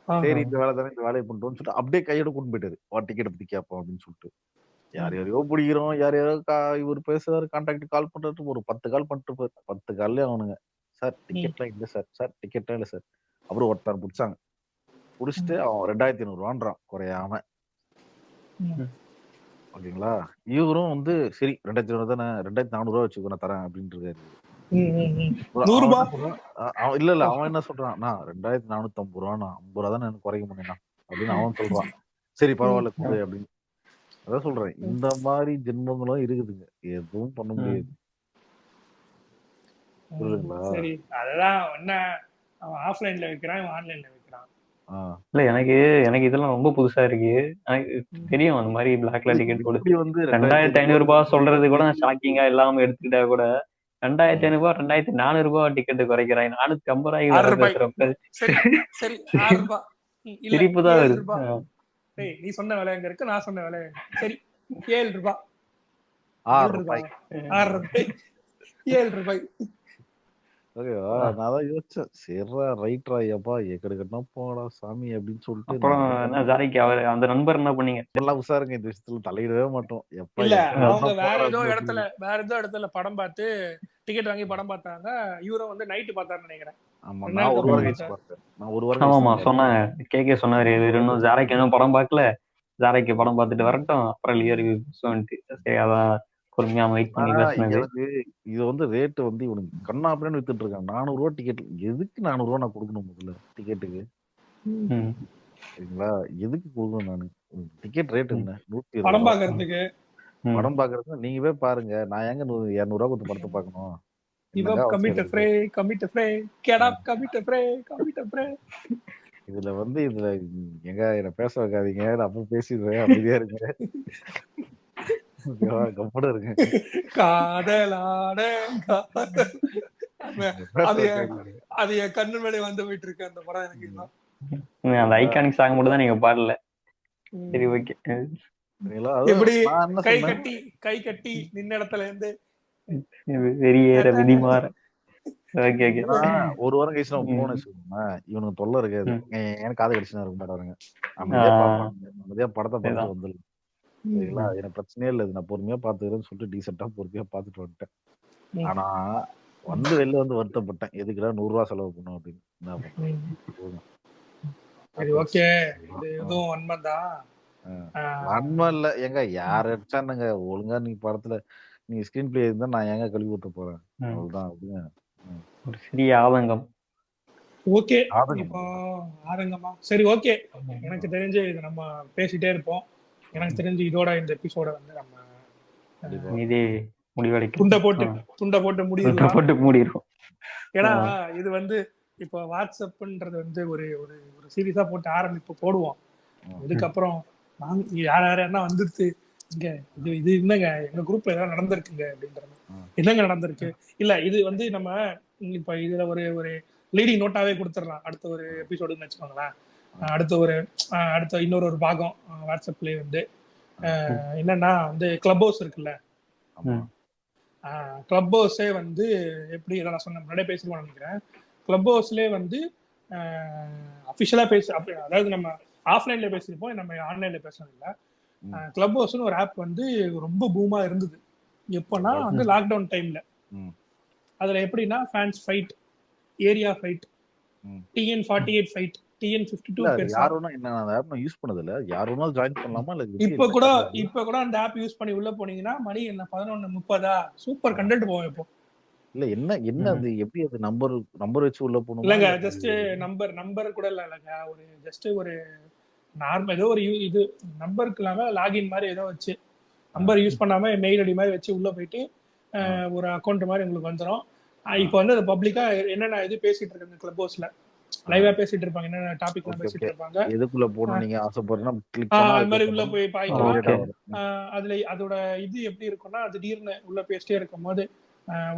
சரி இந்த வேலை தானே இந்த வேலையை பண்றோம்னு சொல்லிட்டு அப்படியே கையோட கூட்டு போயிட்டாரு. டிக்கெட் பத்தி கேட்போம் அப்படின்னு சொல்லிட்டு. யார் யாரையோ பிடிக்கிறோம், யார் யாரோ இவர் பேசுறாரு, கான்டாக்ட் கால் பண்றது ஒரு 10 கால் பண்ணிட்டு இருப்பாரு. 10 கால்ல அவனுங்க சார் டிக்கெட்லாம் இல்லை சார் டிக்கெட்லாம் இல்லை சார். அப்புறம் ஒருத்தர் பிடிச்சாங்க. புடிச்சிட்டு அவன் 2500 குறையாம. ஓகேங்களா? இவரும் வந்து சரி 2500 தானே 2400 வச்சுக்கோ நான் தரேன் அப்படின்னு இருக்காரு. இல்ல அவன் என்ன சொல்றான், 2450 ரூபா 50 ரூபா தானே எனக்கு குறைக்க முடியும்னா அப்படின்னு அவன் சொல்றான். சரி பரவாயில்ல கொடு அப்படின்னு. அதான் சொல்றேன் இந்த மாதிரி ஜென்மங்களும் இருக்குதுங்க. எதுவும் பண்ண முடியாது. புரியுதுங்களா? சரி அதெல்லாம் என்ன அவன் ஆஃப்லைன்ல வைக்கிறான், ஆன்லைன்ல வைக்கிறான். இல்ல எனக்கு இதெல்லாம் ரொம்ப புதுசா இருக்கு. எனக்கு தெரியும் அந்த மாதிரி பிளாக்ல டிக்கெட் கொடுத்து 2500 ரூபாய் சொல்றது கூட ஷாக்கிங்கா இல்லாம எடுத்துக்கிட்டா கூட 2500 ரூபாய் 2400 ரூபாய் டிக்கெட் குறைக்கிறாங்க. 450 ரூபாய்க்கு சிரிப்பு தான் வருது. நீ சொன்ன விலை எங்க இருக்கு, நான் சொன்ன விலை சரி 7 ரூபாய் 6 ரூபாய் 7 ரூபாய். ஓகேவா? நான் தான் யோசிச்சேன் சரிடா ரைட்ரா ஐயாப்பா எக்கடுக்கட்டா போடா சாமி அப்படின்னு சொல்லிட்டு. அப்புறம் என்ன ஜாலிக்கு அவர் அந்த நண்பர் என்ன பண்ணீங்க? எல்லாம் உஷாருங்க இந்த விஷயத்துல தலையிடவே மாட்டோம். இல்ல அவங்க வேற ஏதோ இடத்துல படம் பார்த்து டிக்கெட் வாங்கி படம் பார்த்தாங்க. இவரும் வந்து நைட்டு பார்த்தாருன்னு நினைக்கிறேன். ஆமா நான் ஒரு வாரம் கழிச்சு பார்த்தேன். நான் ஒரு வாரம் ஆமாமா சொன்னாங்க. கேக்கே சொன்னாரு இவர் இன்னும் ஜாரைக்கு இன்னும் படம் பார்க்கல. ஜாரைக்கு படம் பார்த்துட்டு வரட்டும் அப்புறம் லியருக்கு சரி அதான் பொறுமையா வெயிட் பண்ணி பேசுனது. இது வந்து ரேட் வந்து இவனுக்கு கண்ணா அப்படின்னு வித்துட்டு இருக்கான். 400 ரூபா டிக்கெட். எதுக்கு 400 ரூபா நான் கொடுக்கணும் முதல்ல டிக்கெட்டுக்கு? சரிங்களா? எதுக்கு கொடுக்கணும் நானு? டிக்கெட் ரேட் என்ன? 120 படம் பாக்குறதுக்கு. படம் பாக்குறதுக்கு நீங்க போய் பாருங்க. நான் எங்க 200 ரூபா கொடுத்து படத்தை பார்க்கணும்? இதுல வந்து இதுல எங்க என்ன பேச வைக்காதீங்க. நான் அப்ப பேசிடுறேன். அமைதியா இருங்க. கப்பட இருங்க. அது என் கண்ணு மேலே வந்து போயிட்டு இருக்கு அந்த படம். எனக்கு அந்த ஐகானிக் சாங் மட்டும் தான் நீங்க பாடல. சரி ஓகே. எப்படி கை கட்டி நின்ன இடத்துல இருந்து வெறியேற விதிமாற. ஒரு வாரம் கழிச்சு நம்ம போன இவனுக்கு தொல்லை இருக்காது. எனக்கு காது கடிச்சுனா இருக்க மாட்டாருங்க. அமைதியா படத்தை பார்த்து வந்துடலாம். சரிங்களா? எனக்கு பிரச்சனையே இல்லை. நான் பொறுமையா பாத்துக்கிறேன்னு சொல்லிட்டு டீசெண்டா பொறுமையா பாத்துட்டு வந்துட்டேன். ஆனா வந்து வெளில வந்து வருத்தப்பட்டேன். எதுக்குடா 100 ரூபா செலவு பண்ணும் அப்படின்னு. என்ன பண்ணுறேன்? வன்மை இல்ல எங்க யார் அடிச்சானுங்க ஒழுங்கா நீ படத்துல நீ ஸ்கிரீன் பிளே இருந்தா நான் எங்க கழுவி ஊத்த போறேன். அவ்வளவுதான் அப்படிங்க. ஒரு சிறிய ஆதங்கம். ஓகே இப்போ ஆதங்கமா சரி ஓகே. எனக்கு தெரிஞ்சு இது நம்ம பேசிட்டே இருப்போம். எனக்கு தெரிஞ்சு இதோட இந்த எபிசோட வந்து நம்ம இதே முடிவடைக்கும். துண்ட போட்டு முடியிருக்கும். ஏன்னா இது வந்து இப்போ வாட்ஸ்அப்ன்றது வந்து ஒரு ஒரு சீரியஸா போட்டு போடுவோம். இதுக்கப்புறம் யாரெல்லாம் வந்துருச்சு இங்க இது என்னங்க எங்க குரூப்ல ஏதாவது நடந்திருக்குங்க அப்படின்றது. என்னங்க நடந்திருக்கு? இல்ல இது வந்து நம்ம இப்ப இதுல ஒரு லீடிங் நோட்டாவே கொடுத்துடலாம். அடுத்த ஒரு எபிசோடுன்னு வச்சுக்கோங்களேன். அடுத்த இன்னொரு பாகம் வாட்ஸ்அப்லயே வந்து என்னன்னா வந்து கிளப் ஹவுஸ் இருக்குல்ல. கிளப் ஹவுஸே வந்து எப்படி நான் சொன்ன முன்னாடியே பேசிருக்கோம்னு நினைக்கிறேன். கிளப் ஹவுஸ்லேயே வந்து அஃபிஷியலா அதாவது நம்ம ஆஃப்லைன்ல பேசியிருப்போம், நம்ம ஆன்லைன்ல பேசுறது இல்லை. கிளப் ஹவுஸ்னு ஒரு ஆப் வந்து ரொம்ப பூமா இருந்தது. எப்போனா வந்து லாக்டவுன் டைம்ல. அதுல எப்படின்னா fans fight, area fight, TN48 fight, TN52 பெருசா. யாருன்னா என்ன அந்த ஆப் நான் யூஸ் பண்ணதில்ல. யாருன்னா ஜாயின் பண்ணலாமா இல்ல இப்ப கூட அந்த ஆப் யூஸ் பண்ணி உள்ள போனீங்கன்னா மணி என்ன 11:30 சூப்பர் கண்டென்ட் போகும் இப்போ. இல்ல என்ன அது எப்படி அது நம்பர் வச்சு உள்ள போகணுமா? இல்லங்க ஜஸ்ட் நம்பர் கூட இல்லங்க, ஒரு ஜஸ்ட் ஒரு நார்மல் ஏதோ ஒரு இது நம்பருக்கு இல்லாம லாகின் மாதிரி ஏதோ வச்சு நம்பர் யூஸ் பண்ணாம மெயில் ஐடி மாதிரி வச்சு உள்ள போயிட்டு ஒரு அக்கௌண்ட் மாதிரி உங்களுக்கு வந்துடும். இப்போ வந்து அது பப்ளிக்கா என்னென்ன இது பேசிட்டு இருக்காங்க கிளப் ஹவுஸ்ல லைவா பேசிட்டு இருப்பாங்க, என்னென்ன டாபிக்லாம் பேசிட்டு இருப்பாங்க. எதுக்குள்ள போகணும் நீங்க ஆசைப்படுறீங்கன்னா கிளிக் அது மாதிரி உள்ள போய் பாய்க்கலாம். அதுல அதோட இது எப்படி இருக்கும்னா திடீர்னு உள்ள பேசிட்டே இருக்கும் போது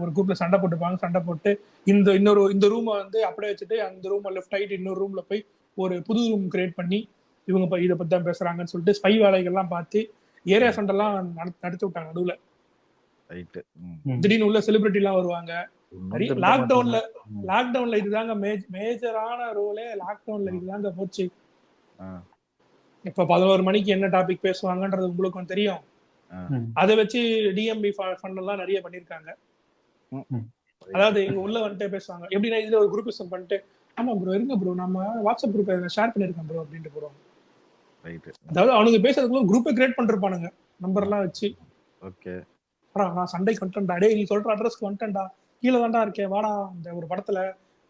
ஒரு குரூப்ல சண்டை போட்டுப்பாங்க. சண்டை போட்டு இந்த ரூமை வந்து அப்படியே வச்சுட்டு அந்த ரூமை லெஃப்ட் ஆகிட்டு இன்னொரு ரூம்ல போய் ஒரு புது ரூம் கிரியேட் பண்ணி இவங்க இதை பத்தி தான் பேசுறாங்கன்னு சொல்லிட்டு ஸ்பை வேலைகள்லாம் பார்த்து ஏரியா சண்டைலாம் நடத்தி விட்டாங்க நடுவுல. திடீர்னு உள்ள செலிபிரிட்டி எல்லாம் வருவாங்க. லாக்டவுன்ல இதுதாங்க மேஜரான ரோலே. லாக்டவுன்ல இதுதாங்க போச்சு. இப்ப 11 மணிக்கு என்ன டாபிக் பேசுவாங்கன்றது உங்களுக்கும் தெரியும். அதை வச்சு டிஎம்பி ஃபண்ட் எல்லாம் நிறைய பண்ணிருக்காங்க. அதாவது இங்க உள்ள வந்துட்டு பேசுவாங்க எப்படின்னா இதுல ஒரு குரூப் பண்ணிட்டு ஆமா ப்ரோ இருங்க ப்ரோ நம்ம வாட்ஸ்அப் குரூப் ஷேர் பண்ணிருக்கோம் ப்ரோ அப்படின்ட்டு போடுவாங்க. அதாவது அவனுக்கு பேசுறதுக்குள்ள குரூப்பை கிரியேட் பண்ணிருப்பானுங்க நம்பர் எல்லாம் வச்சு. நான் சண்டைக்கு வந்துட்டேன்டா, டே நீ சொல்ற அட்ரஸ்க்கு வந்துட்டேன்டா, கீழே தான்டா இருக்கேன் வாடா. அந்த ஒரு படத்துல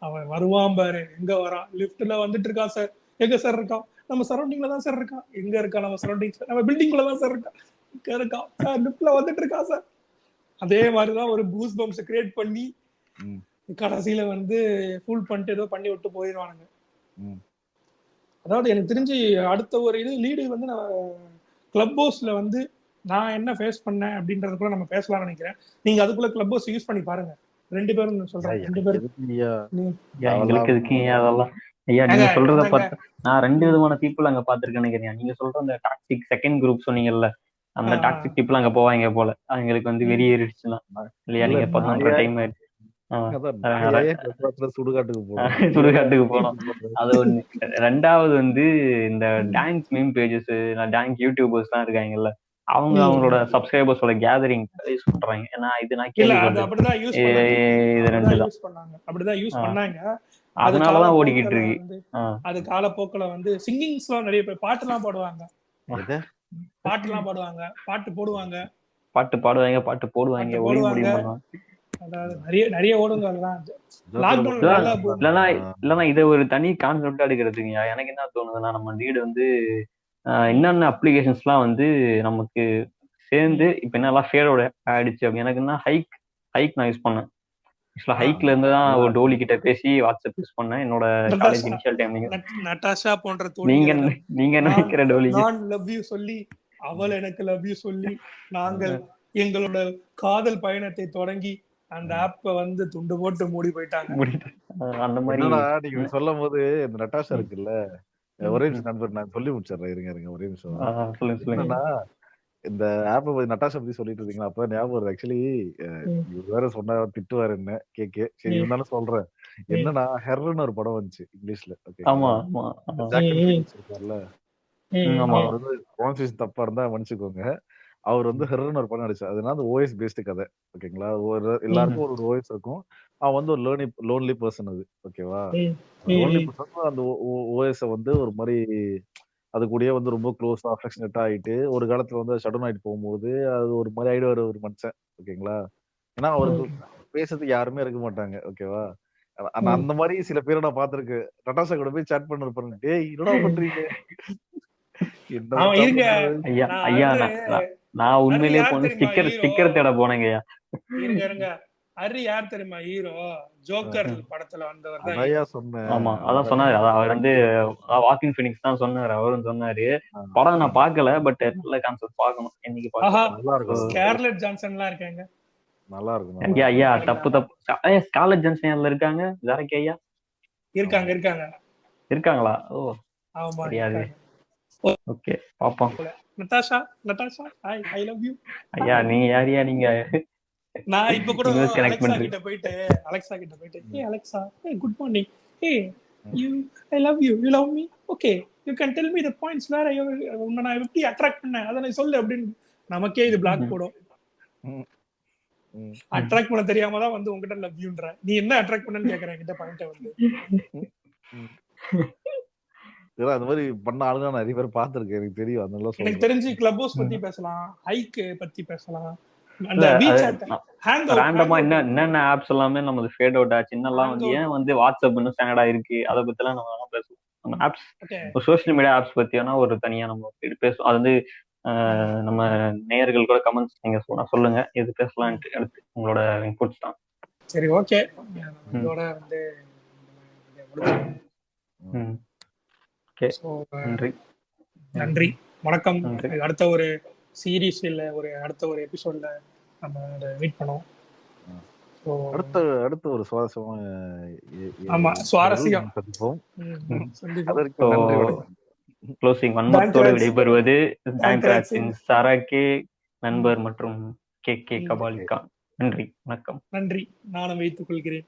அவன் வருவான் பாரு, எங்க வரான், லிஃப்ட்ல வந்துட்டு இருக்கான் சார், எங்க சார் இருக்கான், நம்ம சரௌண்டிங்ல தான் சார் இருக்கான், எங்க இருக்கான் நம்ம சரௌண்டிங், நம்ம பில்டிங்குள்ள தான் சார் இருக்கான், இங்க இருக்கான் சார், லிஃப்ட்ல வந்துட்டு இருக்கான் சார். அதே மாதிரிதான் ஒரு பூஸ் பம்ப்ஸ் கிரியேட் பண்ணி கடைசியில வந்து ஃபுல் பண்ணிட்டு ஏதோ பண்ணி விட்டு போயிடுவானுங்க. அதாவது எனக்கு தெரிஞ்சு அடுத்த ஒரு இது லீடு வந்து நான் கிளப் ஹவுஸ்ல வந்து நான் என்ன ஃபேஸ் பண்ணேன் அப்படின்றது கூட நம்ம பேசலாம்னு நினைக்கிறேன். நீங்க அதுக்குள்ள கிளப் ஹவுஸ் யூஸ் பண்ணி பாருங்க. 2 பேரும் சொல்றேன். 2 பேரும் எங்களுக்கு இருக்கீங்க அதெல்லாம். ஐயா நீங்க சொல்றத பார்த்து நான் 2 விதமான பீப்புள் அங்க பாத்துருக்கேன் நினைக்கிறேன். நீங்க சொல்ற அந்த டாக்ஸிக் செகண்ட் குரூப் சொன்னீங்கல்ல, அந்த டாக்ஸிக் பீப்புள் அங்க போவாங்க போல. அவங்களுக்கு வந்து வெறி ஏறிடுச்சுன்னா இல்லையா, நீங்க 11 டைம் ஆயிடுச்சு சுடுகாட்டுக்கு போனோம். அது ஒண்ணு. 2வது வந்து இந்த tank meme pages, tank YouTubers எல்லாம் இருக்காங்கல்ல, அவங்க அவங்களோட சப்ஸ்கிரைபர்ஸோட கேதரிங் யூஸ் பண்றாங்க. ஏன்னா இது நான் அப்படிதான் யூஸ் பண்ணாங்க. அதனாலதான் ஓடிக்கிட்டு இருக்கு. அது காலப்போக்கில் வந்து சிங்கிங்ஸ் எல்லாம் நிறைய பேர் பாட்டுலாம் பாடுவாங்க, பாட்டு போடுவாங்க, பாட்டு போடுவாங்க. நிறைய ஓடுங்க. இல்லன்னா இதை ஒரு தனி கான்செப்டா எடுக்கிறதுங்க. எனக்கு என்ன தோணுதுன்னா, நம்ம லீடு வந்து என்னென்ன அப்ளிகேஷன்ஸ் எல்லாம் வந்து நமக்கு சேர்ந்து இப்ப என்னெல்லாம் ஃபேடோட ஆயிடுச்சு அப்படி. எனக்கு என்ன ஹைக் நான் யூஸ் பண்ணேன். ஹைக்ல இருந்து தான் ஒரு டோலி கிட்ட பேசி வாட்ஸ்அப் யூஸ் பண்ணேன் என்னோட காலேஜ் இனிஷியல் டைம். நட்டாஷா போன்ற நீங்க நினைக்கிற டோலி நான் லவ் யூ சொல்லி அவள் எனக்கு லவ் யூ சொல்லி நாங்கள் எங்களோட காதல் பயணத்தை தொடங்கி அந்த ஆப்ப வந்து துண்டு போட்டு மூடி போயிட்டாங்க. அந்த மாதிரி நீங்க சொல்லும் போது இந்த நட்டாஷா இருக்குல்ல, ஒரே நிமிஷம் நண்பர் நான் சொல்லி முடிச்சிடுறேன், இருங்க ஒரே நிமிஷம். என்னன்னா இந்த ஆப்பை பத்தி நட்டாஷா பத்தி சொல்லிட்டு இருந்தீங்களா, அப்ப ஞாபகம் வருது. ஆக்சுவலி இவர் வேற சொன்ன திட்டுவாரு என்ன கேக்கு, சரி இருந்தாலும் சொல்றேன். என்னன்னா ஹெர்ன்னு ஒரு படம் வந்துச்சு இங்கிலீஷ்ல. இருக்கார்ல, அவர் வந்து ப்ரொனன்சியேஷன் தப்பா இருந்தா மன்னிச்சுக்கோங்க. அவர் வந்து ஹெர்ன்னு ஒரு படம் நடிச்சார். அதனால அந்த ஓஎஸ் பேஸ்டு கதை. ஓகேங்களா, எல்லாருக்கும் ஒரு ஓஎஸ் இருக்கும். அவன் வந்து ஒரு லோன்லி பர்சன். அது ஓகேவா, லோன்லி பர்சன் அந்த ஓஎஸ் வந்து ஒரு மாதிரி அது கூடயே வந்து ரொம்ப க்ளோஸா அஃபெக்ஷனேட்டா ஆயிட்டு ஒரு காலத்துல வந்து ஷட் ஆயிட்டு போகும்போது அது ஒரு மாதிரி ஆயிடுவாரு ஒரு மனுஷன். ஓகேங்களா, ஏன்னா அவருக்கு பேசுறதுக்கு யாருமே இருக்க மாட்டாங்க. ஓகேவா, அந்த மாதிரி சில பேரை நான் பாத்திருக்கேன். நட்டாஷா கூட போய் சாட் பண்ணிருப்பாங்க, டேய் என்னடா பண்றீங்க. நான் உண்மையிலேயே போன ஸ்டிக்கர் தேட போனேங்க. இருங்க ஹரி யார் தெரியுமா ஹீரோ? ஜோக்கர் படத்துல வந்தவர் தான். ஆமா அதான் சொன்னாரு. அவர் வந்து வாக்கிங் ஃபீனிக்ஸ் தான் சொன்னாரு. அவரும் சொன்னாரு படம் நான் பார்க்கல, பட் நல்ல கான்செப்ட் பார்க்கணும். என்னைக்கு பார்க்கணும். ஸ்கார்லெட் ஜான்சன்லாம் இருக்காங்க, நல்லா இருக்கும். ஐயா ஐயா தப்பு ஸ்கார்லெட் ஜான்சன் இருக்காங்க. ஜாரகி ஐயா இருக்காங்களா? ஓ ஆமா தெரியாது. ஓகே பாப்போம். Natasha I love you. ஐயா நீங்க யாரியா? நீங்க நான் இப்ப கூட அலெக்சா கிட்ட போயிட்டு hey Alexa, hey good morning, hey you I love you, you love me, okay you can tell me the points where I உன்னை நான் எப்படி அட்ராக்ட் பண்ணேன் அதை நான் சொல்லு அப்படின்னு நமக்கே இது பிளாக் போடும். அட்ராக்ட் பண்ண தெரியாம தான் வந்து உங்ககிட்ட லவ் யூன்ற. நீ என்ன அட்ராக்ட் பண்ணன்னு கேக்குறேன் என்கிட்ட பாயிண்ட வந்து. இதெல்லாம் அந்த மாதிரி பண்ண ஆளுங்க நிறைய பேர் பார்த்திருக்கேன், எனக்கு தெரியும். அதனால எனக்கு சொல்றேன். தெரிஞ்சு கிளப் ஹவுஸ் பத்தி பேசலாம், ஹைக் பத்தி பேசலாம், அந்த WeChat ஹேங் அவுட் ரேண்டமா என்னென்ன ஆப்ஸ் எல்லாமே நமக்கு ஃபேட் அவுட் ஆச்சு, இன்னெல்லாம் வந்து ஏன் வந்து வாட்ஸ்அப் இன்னும் ஸ்டாண்டர்டா இருக்கு, அதை பத்திலாம் நம்ம பேசுவோம். நம்ம ஆப்ஸ், சோஷியல் மீடியா ஆப்ஸ் பத்தியான ஒரு தனியா நம்ம பேசுவோம். அது வந்து நம்ம நேயர்கள் கூட கமெண்ட்ஸ் நீங்க சொல்லுங்க எது பேசலாம்னு. அடுத்து உங்களோட இன்புட்ஸ் தான். சரி, ஓகே. இதோட வந்து நன்றி, வணக்கம். அடுத்த ஒரு சீரீஸ் இல்ல ஒரு அடுத்த ஒரு எபிசோட்ல நம்ம மீட் பண்ணுவோம். அடுத்த ஒரு சுவாரஸ்யமான சந்திப்போம். க்ளோசிங் வன்மத்தோடு விடைபெறுவது டாங்க்ராஜின் சரகே நண்பர் மற்றும் KK கபாலிகா. நன்றி, வணக்கம். நன்றி, நானும் வைத்துக் கொள்கிறேன்.